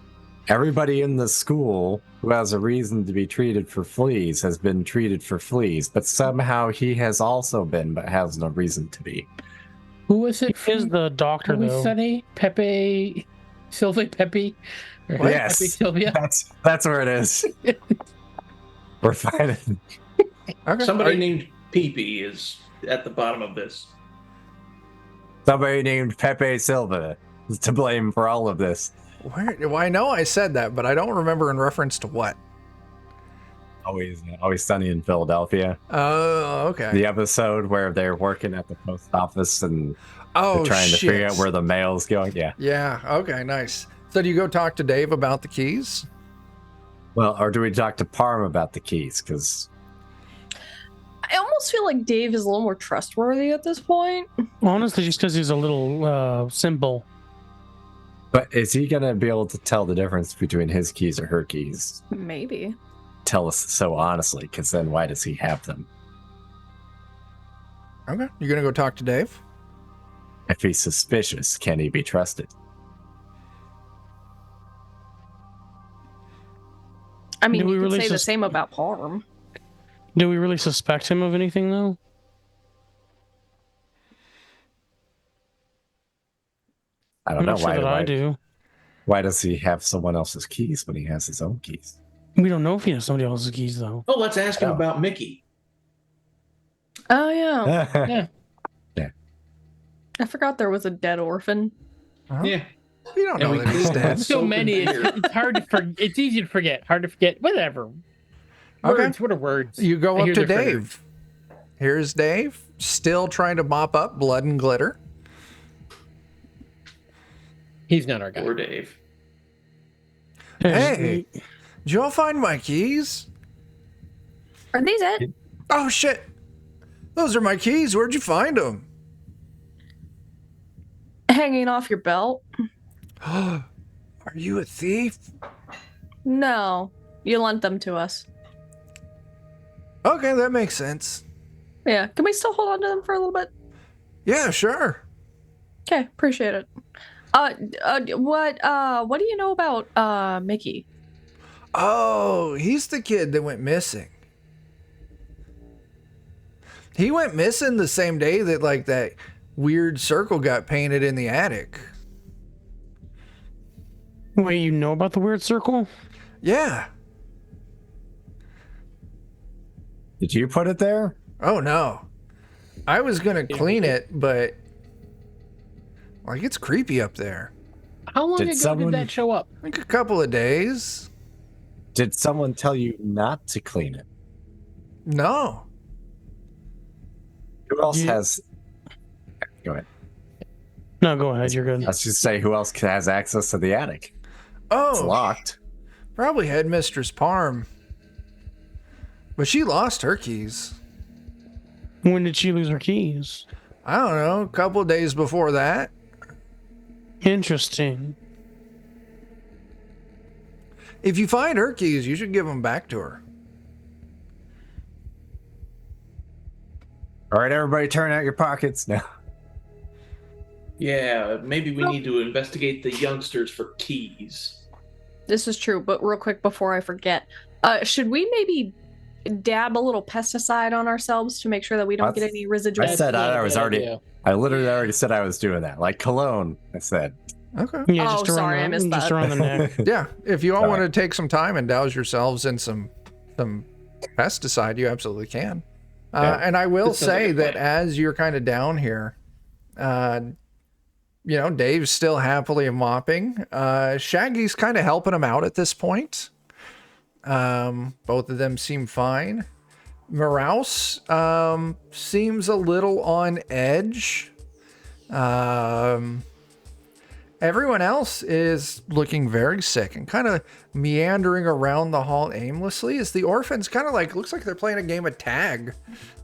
Everybody in the school who has a reason to be treated for fleas has been treated for fleas, but somehow he has also been, but has no reason to be. Who was it? he is the doctor, Who was though. Sonny? Pepe? Sylvie Pepe? Or Yes. Pepe Sylvia? That's where it is. We're finding. Okay. Somebody named Pee-Pee is at the bottom of this. Somebody named Pepe Silva is to blame for all of this. Well, I know I said that, but I don't remember in reference to what. Always sunny in Philadelphia. Oh, okay. The episode where they're working at the post office and Oh, they're trying to shit. figure out where the mail's going. Yeah. Yeah, okay, nice. So do you go talk to Dave about the keys? Well, or do we talk to Parm about the keys? Because I almost feel like Dave is a little more trustworthy at this point. Honestly, just because he's a little simple. but is he gonna be able to tell the difference between his keys or her keys? Maybe. Tell us so honestly, because then why does he have them? Okay. You're gonna go talk to Dave? If he's suspicious, can he be trusted? I mean, Do we you could really say the sus- same about Parm. Do we really suspect him of anything, though? I don't I'm know not sure that I do. Why does he have someone else's keys when he has his own keys? We don't know if he has somebody else's keys, though. Oh, let's ask him Oh. about Mickey. Oh, yeah. Yeah. I forgot there was a dead orphan. Huh? Yeah. We don't And know we that he's cleaned dead. up So soap many. and beer. It's hard to forget. It's easy to forget. Hard to forget. Whatever. Okay. Words. What are words? You go I up hear to they're Dave. fingers. Here's Dave, still trying to mop up blood and glitter. He's not our guy. Poor Dave. Hey, did you all find my keys? Are these it? Oh, shit. Those are my keys. Where'd you find them? Hanging off your belt? Are you a thief? No. You lent them to us. Okay, that makes sense. Yeah. Can we still hold on to them for a little bit? Yeah, sure. Okay, appreciate it. What do you know about Mickey? Oh, he's the kid that went missing. He went missing the same day that, like, that weird circle got painted in the attic. Wait, you know about the weird circle? Yeah. Did you put it there? Oh, no. I was gonna clean it, but, like, it's creepy up there. How long Did ago someone- did that show up? Like a couple of days. Did someone tell you not to clean it? No. Who else You- has? Go ahead. No, go ahead. You're good. Let's just say who else has access to the attic? It's Oh, locked. probably Headmistress Parm. But she lost her keys. When did she lose her keys? I don't know, a couple of days before that. Interesting. If you find her keys, you should give them back to her. All right, everybody, turn out your pockets now. Yeah, maybe we need to investigate the youngsters for keys. This is true, but real quick before I forget, should we maybe dab a little pesticide on ourselves to make sure that we don't get any residual? I said That's not I a was good already. idea. I literally already said I was doing that, like cologne. I said. Okay. Yeah, Oh, just around sorry, I missed just that. around the neck. Yeah, if you all All want right. to take some time and douse yourselves in some pesticide, you absolutely can. Yeah. And I will This sounds like say a that plan. as you're kind of down here, you know, Dave's still happily mopping. Shaggy's kind of helping him out at this point. Both of them seem fine. Mouse seems a little on edge. Everyone else is looking very sick and kind of meandering around the hall aimlessly as the orphans kind of like looks like they're playing a game of tag,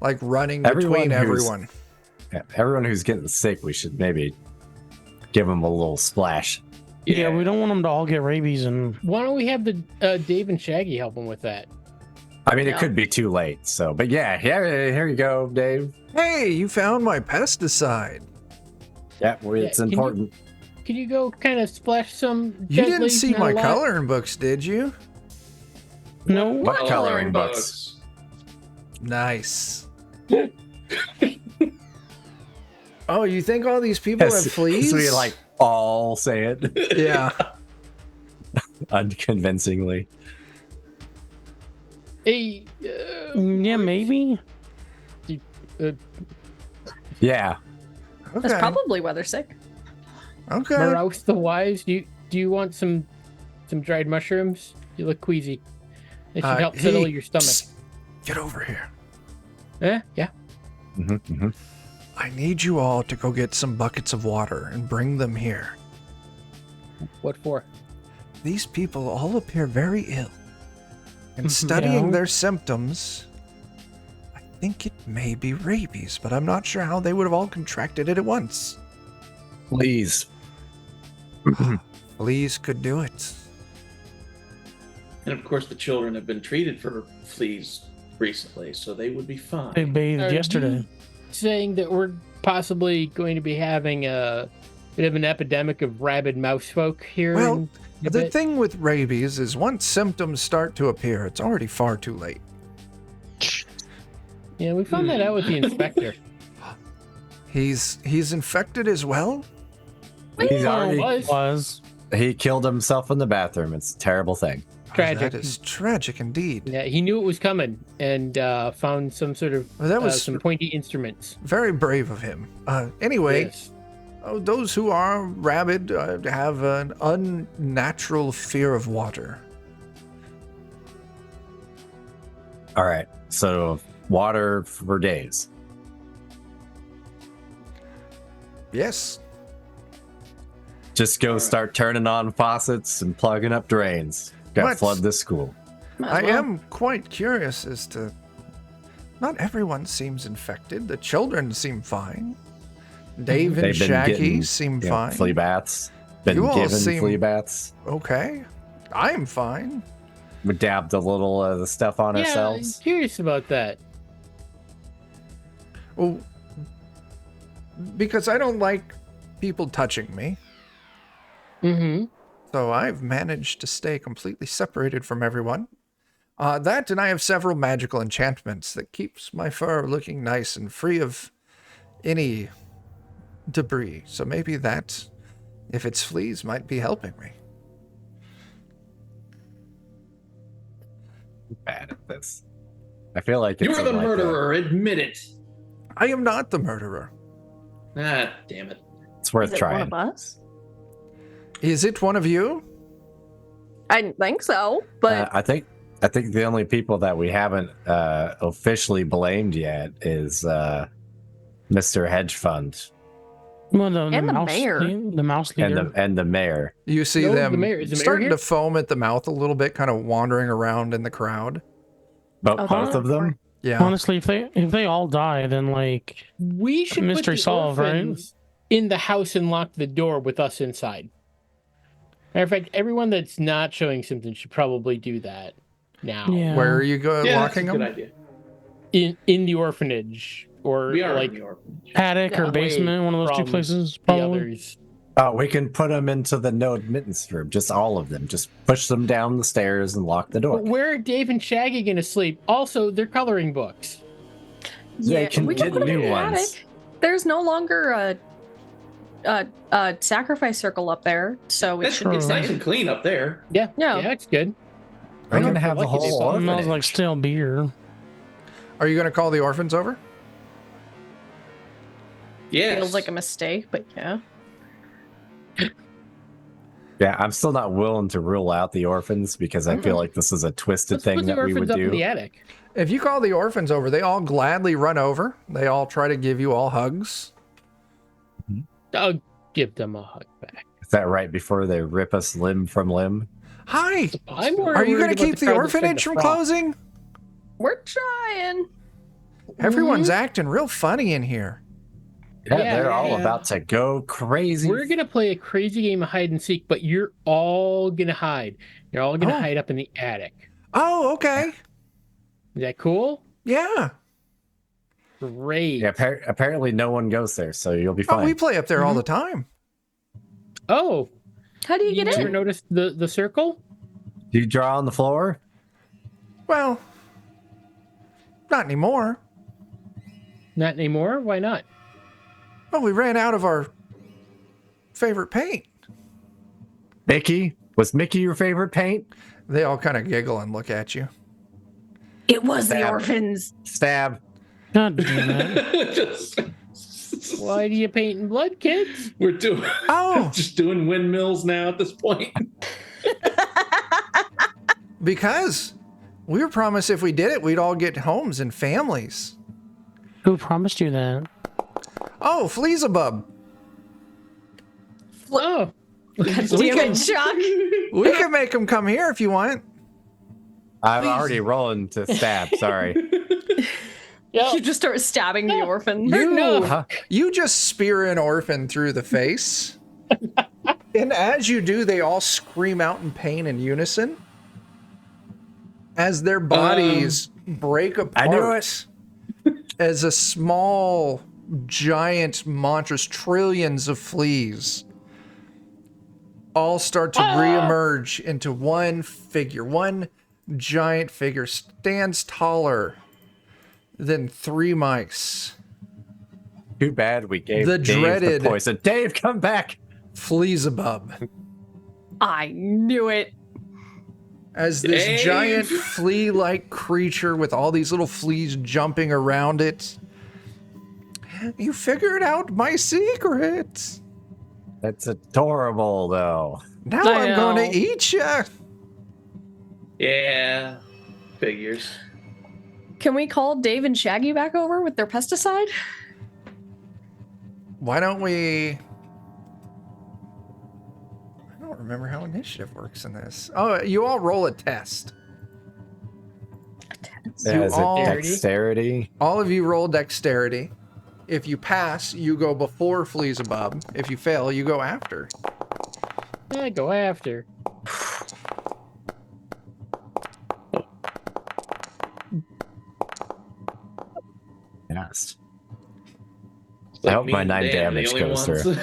like running between everyone. Yeah, everyone who's getting sick, we should maybe give them a little splash. Yeah, we don't want them to all get rabies and Why don't we have the Dave and Shaggy help him with that? I mean, Yeah. it could be too late. So, but yeah, here you go, Dave. Hey, you found my pesticide. Yeah, it's can you- important. Can you go kind of splash some? You dead didn't leaves, see not my a lot? coloring books, did you? no. What coloring books? Nice. Oh, you think all these people have fleas? So we like all say it Yeah. unconvincingly. Hey, Yeah, maybe. Yeah, That's Okay. probably why they're sick. Okay. Mouse the Wise, do you want some dried mushrooms? You look queasy. It should help settle hey, your stomach. psst, get over here. Yeah. I need you all to go get some buckets of water and bring them here. What for? These people all appear very ill. And studying Yeah. their symptoms, I think it may be rabies, but I'm not sure how they would have all contracted it at once. please. Fleas could do it. And of course, the children have been treated for fleas recently, so they would be They fine. bathed Are yesterday. you saying that we're possibly going to be having a We have an epidemic of rabid mouse folk here. Well, in the Tibet. thing with rabies is once symptoms start to appear, it's already far too late. Yeah, we found that out with the inspector. He's infected as well? He's already was. he killed himself in the bathroom. It's a terrible thing. Tragic. That is tragic indeed. Yeah, he knew it was coming and found some sort of Well, that was some pointy instruments. very brave of him. Anyway, Yes. those who are rabid have an unnatural fear of water. All right. So water for days. Yes. Just go start turning on faucets and plugging up drains. Got What? flood this school. I am quite curious as to. Not everyone seems infected. The children seem fine. Dave and They've been Shaggy getting, seem you know, fine. flea baths. Been You all given seem- flea baths. Okay. I am fine. We dabbed a little of the stuff on Yeah, ourselves. curious about that. Well, because I don't like people touching me. Mm-hmm. So I've managed to stay completely separated from everyone. That and I have several magical enchantments that keeps my fur looking nice and free of any debris. So maybe that, if it's fleas, might be helping me. Bad at this. I feel like You it's are the in, like, murderer. Admit it. I am not the murderer. Ah, damn it. It's worth Is it trying. one of us? Is it one of you? I didn't think so, but I think the only people that we haven't officially blamed yet is Mr. Hedge Fund Well, the And the mouse, mayor. the mouse leader. and the mayor. You see No, them the mayor- is the mayor starting here? to foam at the mouth a little bit, kind of wandering around in the crowd. But Okay. both of them. Yeah. Honestly, if they all die, then like We should put mystery the solved, right? orphans in the house and lock the door with us inside. Matter of fact, everyone that's not showing symptoms should probably do that now. yeah. Where are you Yeah, that's a locking good them? idea. In the orphanage or We are like in the orphanage. attic Yeah. or basement, one of those two from places, the probably. others. Oh, we can put them into the no admittance room. Just all of them. Just push them down the stairs and lock the door. But where are Dave and Shaggy gonna sleep? Also, they're coloring books. They can we can get put 'em in new the ones. attic. There's no longer a sacrifice circle up there, so it It's, should be it's safe. nice and clean up there. Yeah, Yeah. yeah, it's good. We're I don't gonna have the feel like it's whole all- Smells orphanage. like stale beer. Are you going to call the orphans over? Yes. Feels like a mistake, but yeah. Yeah, I'm still not willing to rule out the orphans because I feel like this is a twisted Let's thing put the that we orphans would up in do. the attic. If you call the orphans over, they all gladly run over. They all try to give you all hugs. I'll give them a hug back. Is that right before they rip us limb from limb? Hi. I'm more Are you worried going to about keep the crowd that's fed orphanage the from frog. closing? We're trying. Everyone's acting real funny in here. Yeah, Yeah, they're all yeah. about to go crazy. We're gonna play a crazy game of hide and seek, but you're all gonna hide. You're all gonna Oh. hide up in the attic. Oh, okay. Is that cool? Yeah. Great. Yeah, apparently no one goes there, so you'll be Oh, fine. we play up there all the time. Oh, How do you you get never in? noticed the circle? Do you draw on the floor? Well, not anymore. Not anymore. Why not? Well, we ran out of our favorite paint. Mickey? Was Mickey your favorite paint? They all kind of giggle and look at you. It was the Stab. orphans. Stab. God damn it. Just, Why do you paint in blood, kids? we're doing Oh, just doing windmills now at this point. because we were promised if we did it, we'd all get homes and families. Who promised you that? Oh, Fleazabub. Oh, God damn it, Chuck. We can make them come here if you want. I'm already rolling to stab. Sorry. yeah. You just start stabbing the orphans. No. You just spear an orphan through the face. And as you do, they all scream out in pain in unison. As their bodies break apart. knew it. As a small, giant, monstrous, trillions of fleas all start to reemerge into one figure. One giant figure stands taller than 3 mice. Too bad we gave The Dave dreaded- the poison. Dave, come back! Fleazebub. I knew it. As this Dave! giant flea-like creature with all these little fleas jumping around it. You figured out my secret. That's adorable, though. Now I I'm going know. to eat you. Yeah. Figures. Can we call Dave and Shaggy back over with their pesticide? Why don't we... I don't remember how initiative works in this. Oh, you all roll a test. You Is it all- dexterity? All of you roll dexterity. If you pass, you go before Fleazebub. If you fail, you go after. Yeah, go after. Yes. It's like I hope me my and 9 Dan, the damage only goes ones. through.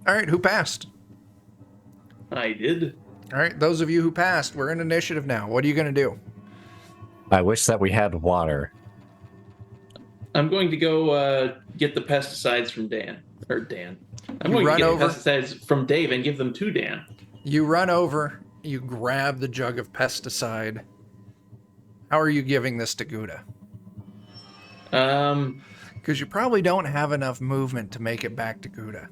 All right, who passed? I did. All right, those of you who passed, we're in initiative now. What are you going to do? I wish that we had water. I'm going to go get the pesticides from Dan. Or Dan. I'm You going to run get over- pesticides from Dave and give them to Dan. You run over, you grab the jug of pesticide. How are you giving this to Gouda? Because you probably don't have enough movement to make it back to Gouda.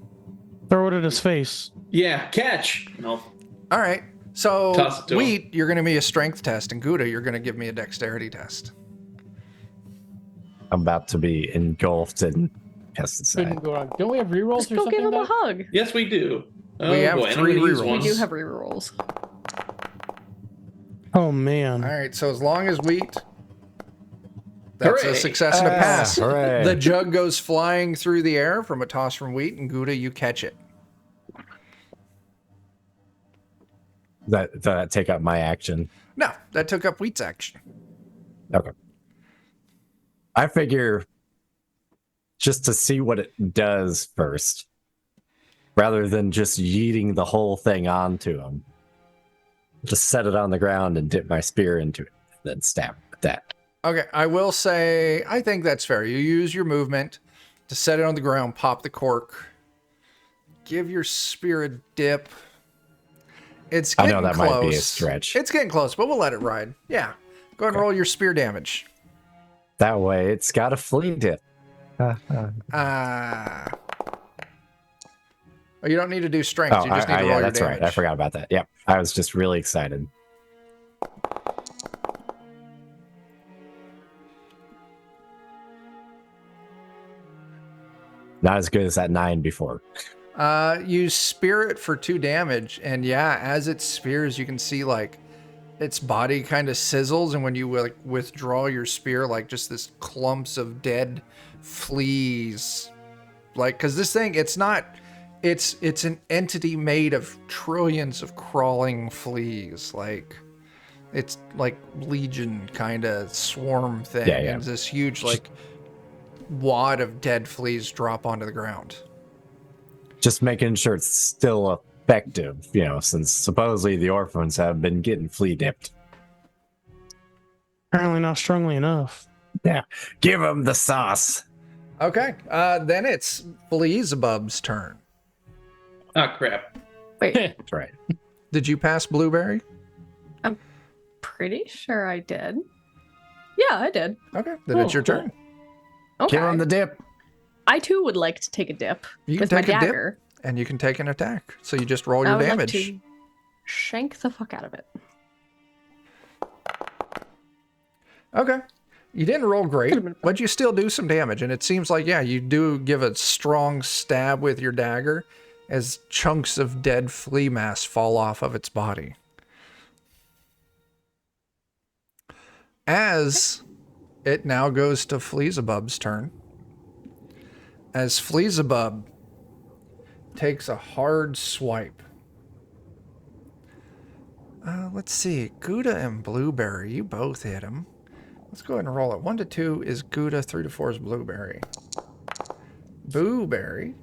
Throw it at his face. Yeah, catch. No. All right, so Toss it to him. Wheat, you're going to be a strength test, and Gouda, you're going to give me a dexterity test. I'm about to be engulfed in pesticide. Couldn't go wrong. Don't we have rerolls Just or go something? give him a though? hug. Yes, we do. Oh, We have boy, and I'm 3 gonna use rerolls. We one. do have rerolls. Oh man. All right, so as long as Wheat, that's Hooray. a success and a pass. hooray. The jug goes flying through the air from a toss from Wheat, and Gouda, you catch it. That take up my action. No, that took up Wheat's action. Okay. I figure just to see what it does first, rather than just yeeting the whole thing onto him. Just set it on the ground and dip my spear into it, then stab with that. Okay, I will say, I think that's fair. You use your movement to set it on the ground, pop the cork, give your spear a dip. It's I getting know that close. might be a stretch. It's getting close, but we'll let it ride. Yeah. Go ahead and roll your spear damage. That way, it's got a flea dip. Oh, you don't need to do strength. Oh, You just need to roll yeah, your that's damage. right. I forgot about that. Yep, I was just really excited. Not as good as that 9 before. You spear it for 2 damage, and yeah, as it spears, you can see like its body kind of sizzles, and when you like withdraw your spear, like just this clumps of dead fleas, like because this thing, it's an entity made of trillions of crawling fleas, like it's like legion kind of swarm thing, Yeah, yeah. and this huge like wad of dead fleas drop onto the ground. Just making sure it's still effective, since supposedly the orphans have been getting flea dipped. Apparently not strongly enough. Yeah, give them the sauce. Okay, then it's Fleazebub's turn. Oh, crap. Wait, That's right. Did you pass Blueberry? pretty sure I did. Yeah, I did. Okay, then it's your cool. turn. Okay. Give them the dip. I too would like to take a dip You can with my take a dip, dagger. and you can take an attack. So you just roll I your would damage. like to shank the fuck out of it. Okay. You didn't roll great, Could've been fun. but you still do some damage, and it seems like, yeah, you do give a strong stab with your dagger as chunks of dead flea mass fall off of its body. As it now goes to Fleazebub's turn. As Fleazebub takes a hard swipe. Let's see. Gouda and Blueberry, you both hit him. Let's go ahead and roll it. 1 to 2 is Gouda, 3 to 4 is Blueberry. Blueberry.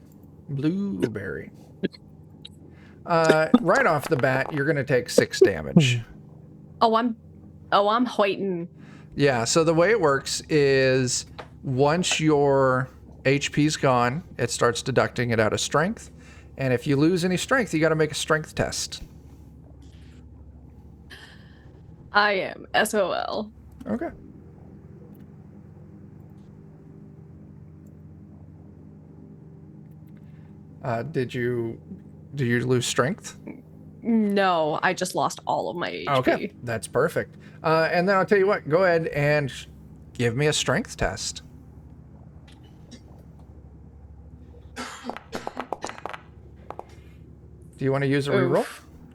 Right off the bat, you're going to take 6 damage. Oh, I'm hoiting. Yeah, so the way it works is once your HP's gone, it starts deducting it out of strength. And if you lose any strength, you got to make a strength test. I am SOL. Okay. Did you lose strength? No, I just lost all of my HP. Okay, that's perfect. And then I'll tell you what, go ahead and give me a strength test. Do you want to use a reroll?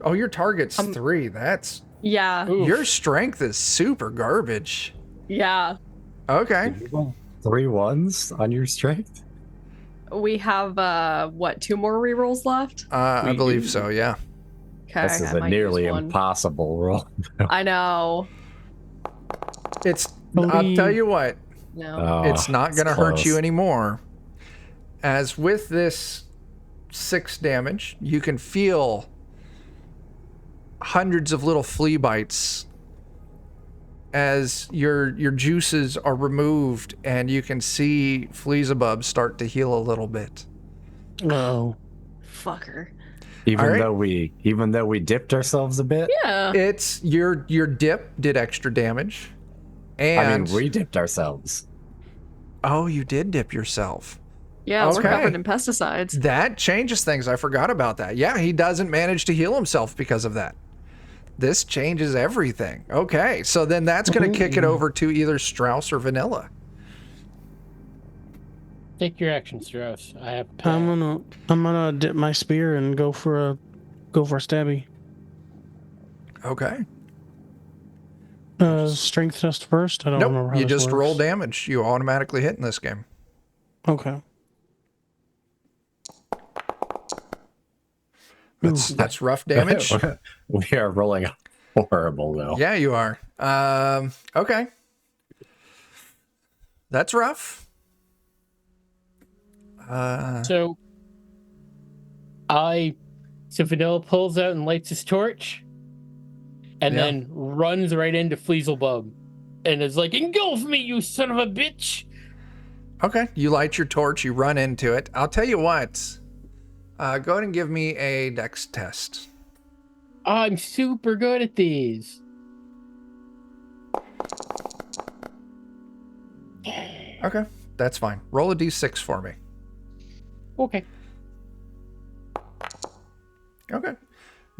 Oh, your target's 3. That's... Yeah. Your strength is super garbage. Yeah. Okay. 3 1s on your strength? We have, 2 more rerolls left? I believe so, yeah. Okay, This is I a might nearly use one. impossible roll. I know. I'll tell you what, No. Oh, it's not going to hurt close. you anymore. As with this 6 damage, you can feel hundreds of little flea bites as your juices are removed, and you can see Fleazabub start to heal a little bit. Oh. Fucker. Even All right. though we dipped ourselves a bit. Yeah. It's your dip did extra damage, and I mean, we dipped ourselves. oh, you did dip yourself. Yeah, we're Okay. covered in pesticides. That changes things. I forgot about that. Yeah, he doesn't manage to heal himself because of that. This changes everything. Okay, so then that's going to kick it over to either Strauss or Vanilla. Take your action, Strauss. I have. I'm gonna dip my spear and go for a stabby. Okay. Strength test first. I don't Nope, remember how you this just works. roll damage. You automatically hit in this game. Okay. That's rough damage. We are rolling horrible though. Yeah, you are. Okay. That's rough. So Vanilla pulls out and lights his torch, and Yeah. then runs right into Fleazlebub, and is like, "Engulf me, you son of a bitch!" Okay, you light your torch, you run into it. I'll tell you what. Go ahead and give me a dex test. I'm super good at these. Okay, that's fine. Roll a d6 for me. Okay. Okay.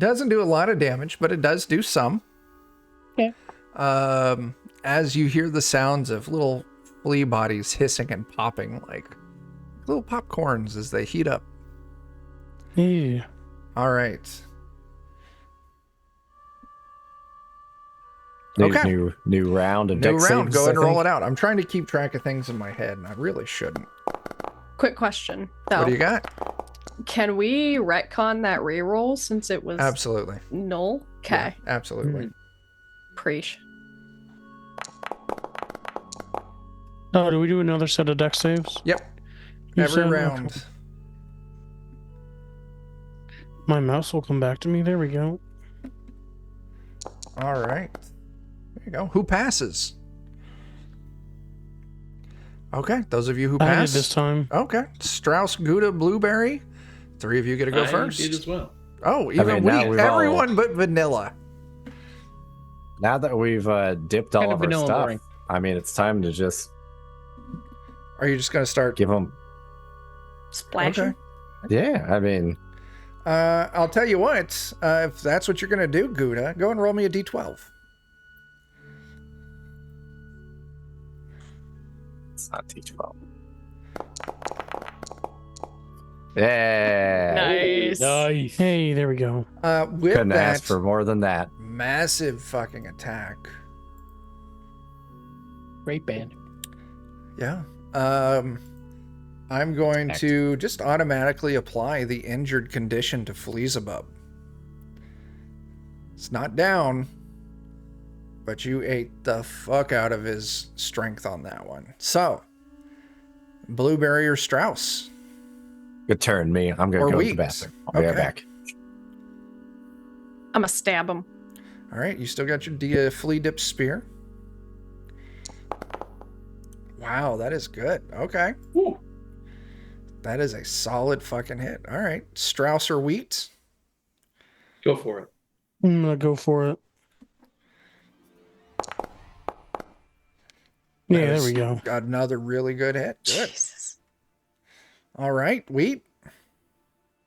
Doesn't do a lot of damage, but it does do some. Okay. As you hear the sounds of little flea bodies hissing and popping like little popcorns as they heat up. Yeah. All right. Okay. New round of New dex round. saves, Go ahead I and roll think. it out. I'm trying to keep track of things in my head, and I really shouldn't. Quick question, though. What do you got? Can we retcon that reroll since it was Absolutely. null? Okay. Yeah, absolutely. Preach. Oh, do we do another set of deck saves? Yep. You Every said? round. Okay. My mouse will come back to me. There we go. All right. There you go. Who passes? Okay, those of you who I did pass. this time. Okay. Strauss, Gouda, Blueberry. 3 of you get to go I first. did as well. Oh, even mean, now we've everyone but Vanilla. Now that we've dipped all Kind of of our vanilla stuff, boring. I mean, it's time to just Are you just going to start? give them. Splashing. Okay. Yeah, I mean, I'll tell you what. If that's what you're going to do, Gouda, go and roll me a d12. it's not T12. Yeah. Nice. Nice. Hey, there we go. With Couldn't that ask for more than that. massive fucking attack. Great band. Yeah. I'm going to just automatically apply the injured condition to Fleazabub. It's not down, but you ate the fuck out of his strength on that one. So, Blueberry or Strauss? Good turn, me. I'm Or gonna go to Wheat. the bathroom. I'll be right Okay. back. I'm gonna stab him. All right, you still got your flea dip spear. Wow, that is good. Okay. Ooh. That is a solid fucking hit. All right. Strauss or Wheat? Go for it. I'm gonna go for it. That Yeah, there is- we go. Got another really good hit. Good. Jesus. All right, Wheat.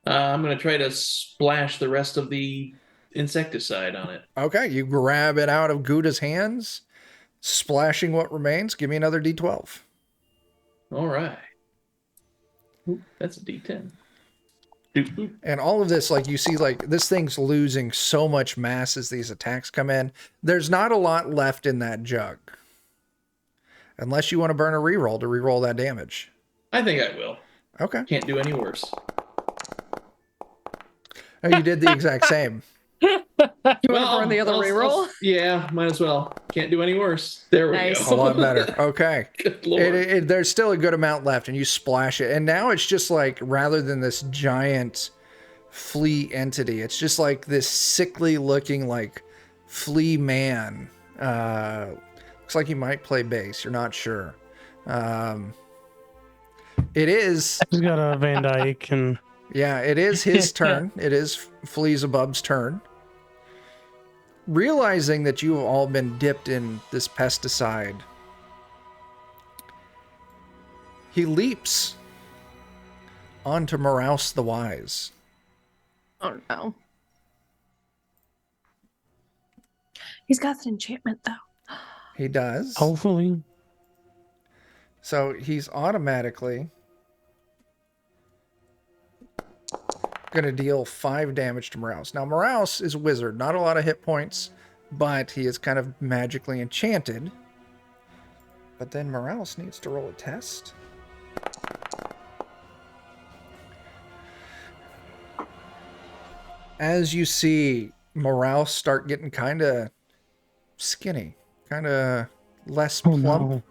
I'm going to try to splash the rest of the insecticide on it. Okay, you grab it out of Gouda's hands, splashing what remains. Give me another D12. All right. Ooh, that's a D10. Doop, boop. And all of this, like you see, like this thing's losing so much mass as these attacks come in. There's not a lot left in that jug. Unless you want to burn a reroll to reroll that damage. I think I will. Okay. Can't do any worse. Oh, you did the exact same. You want to burn the other I'll- reroll? Yeah, might as well. Can't do any worse. There we Nice. A go. lot better. Okay. Good Lord. There's still a good amount left, and you splash it. And now it's just like, rather than this giant flea entity, it's just like this sickly looking, like, flea man. Looks like he might play bass. You're not sure. It is. He's got a Van Dyke and Yeah, it is his turn. It is Fleazabub's turn. Realizing that you have all been dipped in this pesticide, he leaps onto Moraus the Wise. Oh no. He's got an enchantment though. He does. hopefully. So he's automatically going to deal 5 damage to Moraus. Now, Moraus is a wizard. Not a lot of hit points, but he is kind of magically enchanted. But then Moraus needs to roll a test. As you see Moraus start getting kind of skinny, kind of less Oh plump. no.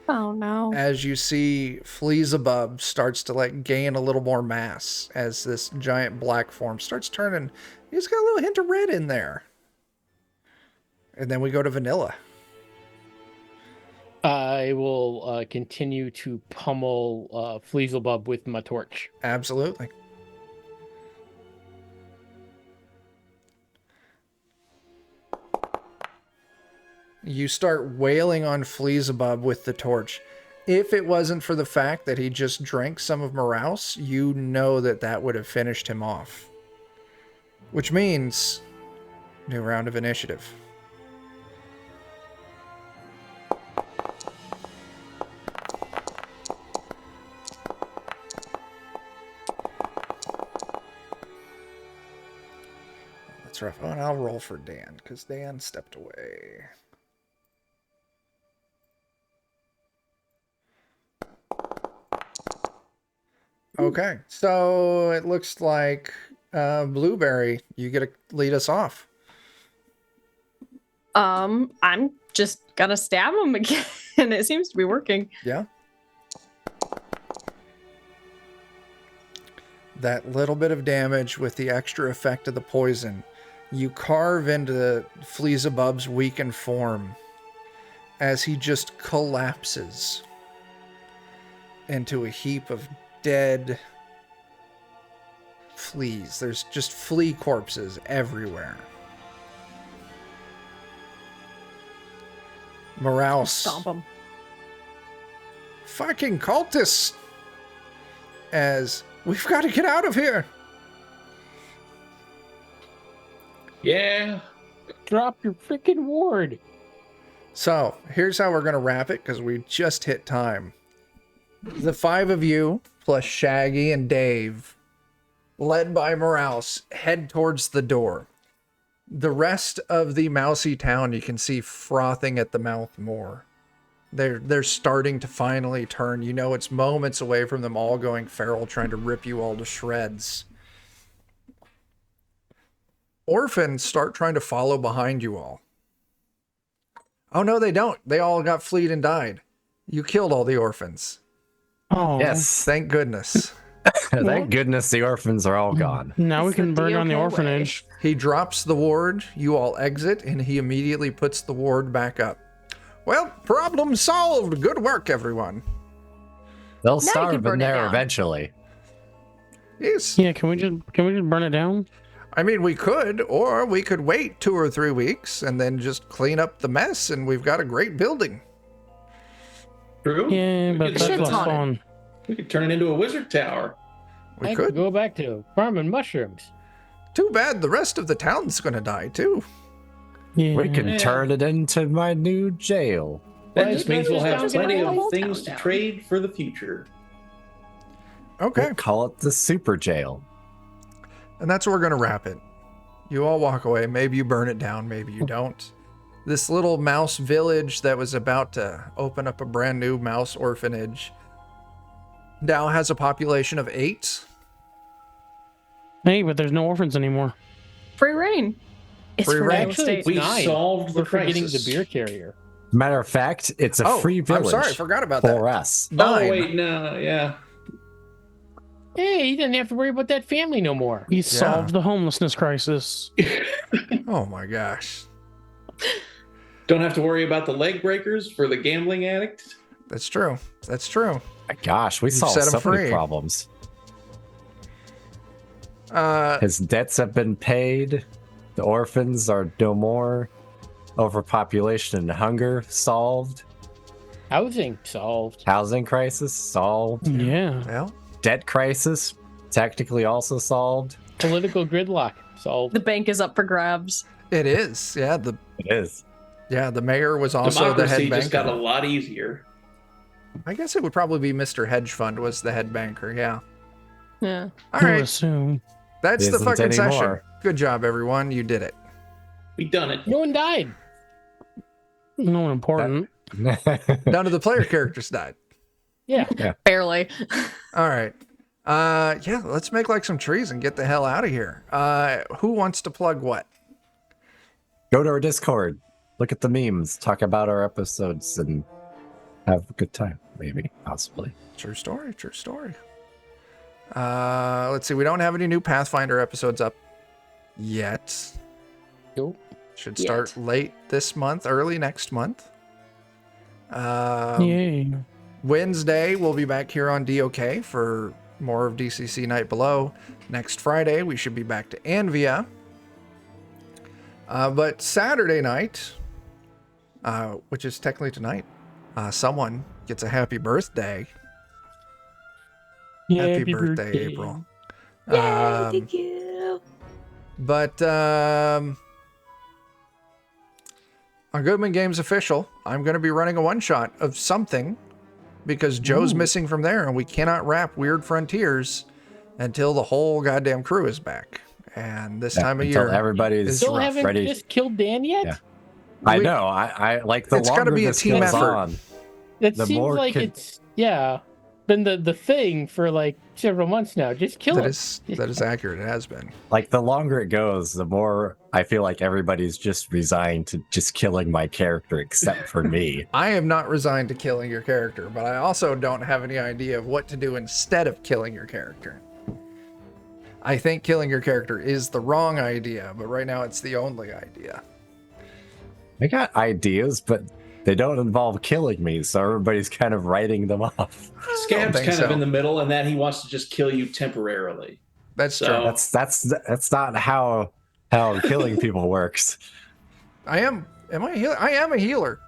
Oh no. As you see Fleazabub starts to like gain a little more mass as this giant black form starts turning. He's got a little hint of red in there. And then we go to Vanilla. I will continue to pummel Fleazabub with my torch. Absolutely. You start wailing on Fleazabub with the torch. If it wasn't for the fact that he just drank some of Moraus, you know that that would have finished him off. Which means, new round of initiative. That's rough. Oh, and I'll roll for Dan, because Dan stepped away. Okay, so it looks like Blueberry, you get to lead us off. I'm just gonna stab him again. It seems to be working. Yeah. That little bit of damage with the extra effect of the poison. You carve into Fleazabub's weakened form as he just collapses into a heap of dead fleas. There's just flea corpses everywhere. Moraus. Stomp him. Fucking cultists! As we've got to get out of here. Yeah. Drop your freaking ward. So here's how we're gonna wrap it because we just hit time. The 5 of you plus Shaggy and Dave, led by Moraus, head towards the door. The rest of the mousy town you can see frothing at the mouth more. They're starting to finally turn. You know it's moments away from them all going feral, trying to rip you all to shreds. Orphans start trying to follow behind you all. Oh no, they don't. They all got fleed and died. You killed all the orphans. Oh Yes. Thank goodness. Thank goodness the orphans are all gone. Now we It's can the burn down the DOK way. orphanage. He drops the ward, you all exit, and he immediately puts the ward back up. Well, problem solved. Good work, everyone. They'll Now you can starve in burn it there down. eventually. Yes. Yeah, can we just burn it down? I mean, we could, or we could wait 2 or 3 weeks and then just clean up the mess, and we've got a great building. True. Yeah, We but could that's Shit's less haunted. fun. We could turn it into a wizard tower. We I could. go back to farming mushrooms. Too bad the rest of the town's gonna die, too. Yeah. We can Yeah. turn it into my new jail. That Well, just it's means we'll just have down plenty to of the whole things town to down. trade for the future. Okay. We'll call it the super jail. And that's where we're going to wrap it. You all walk away. Maybe you burn it down. Maybe you don't. This little mouse village that was about to open up a brand new mouse orphanage now has a population of 8. Hey, but there's no orphans anymore. Free reign. It's Free for reign. real Actually, estate. it's We 9. solved the We're forgetting the crisis. beer carrier. Matter of fact, it's a free village I'm sorry. I forgot about for that. us. 9. Oh wait, no, yeah. Hey, you didn't have to worry about that family no more. We solved the homelessness crisis. Oh my gosh. Don't have to worry about the leg breakers for the gambling addict. That's true. That's true. My gosh, we You solved set 'em so many free. problems. Uh, His debts have been paid. The orphans are no more. Overpopulation and hunger solved. Housing solved. Housing crisis solved. Yeah. well, Debt crisis technically also solved. Political gridlock solved. The bank is up for grabs. it is. Yeah. The It is. mayor was also the head Democracy just got a banker. lot easier. I guess it would probably be Mr. Hedge Fund was the head banker. Yeah. Yeah. All Who would right. assume? That's the Isn't fucking session. anymore. Good job, everyone. You did it. We done it. No one died. No one important. None of the player characters died. Yeah. Barely. All right. Yeah, let's make like some trees and get the hell out of here. Who wants to plug what? Go to our Discord. Look at the memes. Talk about our episodes and have a good time. Maybe, possibly. True story. True story. Let's see. We don't have any new Pathfinder episodes up yet. Nope. Should Yet. start late this month, early next month. Yay. Wednesday, we'll be back here on DOK for more of DCC Night Below. Next Friday, we should be back to Anvia. But Saturday night, which is technically tonight, someone gets a happy birthday. Happy birthday, April. Thank you. But on Goodman Games Official, I'm going to be running a one-shot of something because Joe's missing from there, and we cannot wrap Weird Frontiers until the whole goddamn crew is back. And this time of Until year, everybody's is Still rough. haven't ready. just killed Dan yet? Yeah. I We- know. I like the It's gotta longer be a this team goes effort. on. That The seems more like could- it's been the thing for like several months now. Just kill that him. is accurate. It has been. Like the longer it goes, the more I feel like everybody's just resigned to just killing my character, except for me. I am not resigned to killing your character, but I also don't have any idea of what to do instead of killing your character. I think killing your character is the wrong idea, but right now it's the only idea. I got ideas, but they don't involve killing me, so everybody's kind of writing them off. Scab's think kind of so. in the middle, and that he wants to just kill you temporarily. That's So- true. That's not how killing people works. Am I a healer? I am a healer.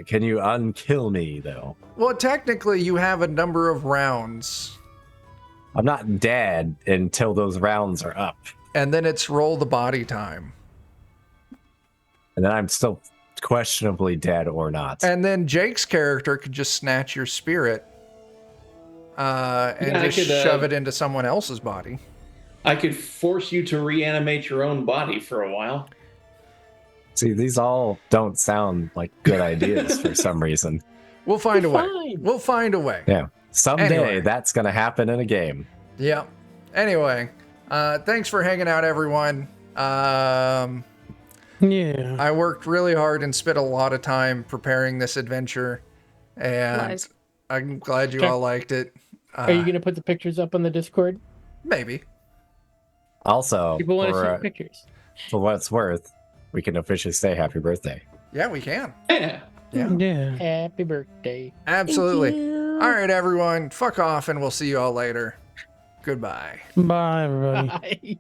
Can you unkill me though? Well, technically, you have a number of rounds, I'm not dead until those rounds are up, and then it's roll the body time. and then I'm still questionably dead or not. And then Jake's character could just snatch your spirit and Yeah, I just could, shove it into someone else's body. I could force you to reanimate your own body for a while. See, these all don't sound like good ideas for some reason. We'll find a way. Fine. We'll find a way. Yeah, someday Anyway. that's gonna happen in a game. Yeah. Anyway, thanks for hanging out, everyone. Yeah. I worked really hard and spent a lot of time preparing this adventure, and Lies. I'm glad you Okay. all liked it. Are you gonna put the pictures up on the Discord? Maybe. Also, People want to see the for, pictures. for what it's worth, we can officially say happy birthday. Yeah, we can. Yeah. Yeah, Yeah. Happy birthday. absolutely. All right, everyone. Fuck off, and we'll see you all later. Goodbye. Bye, everybody. Bye.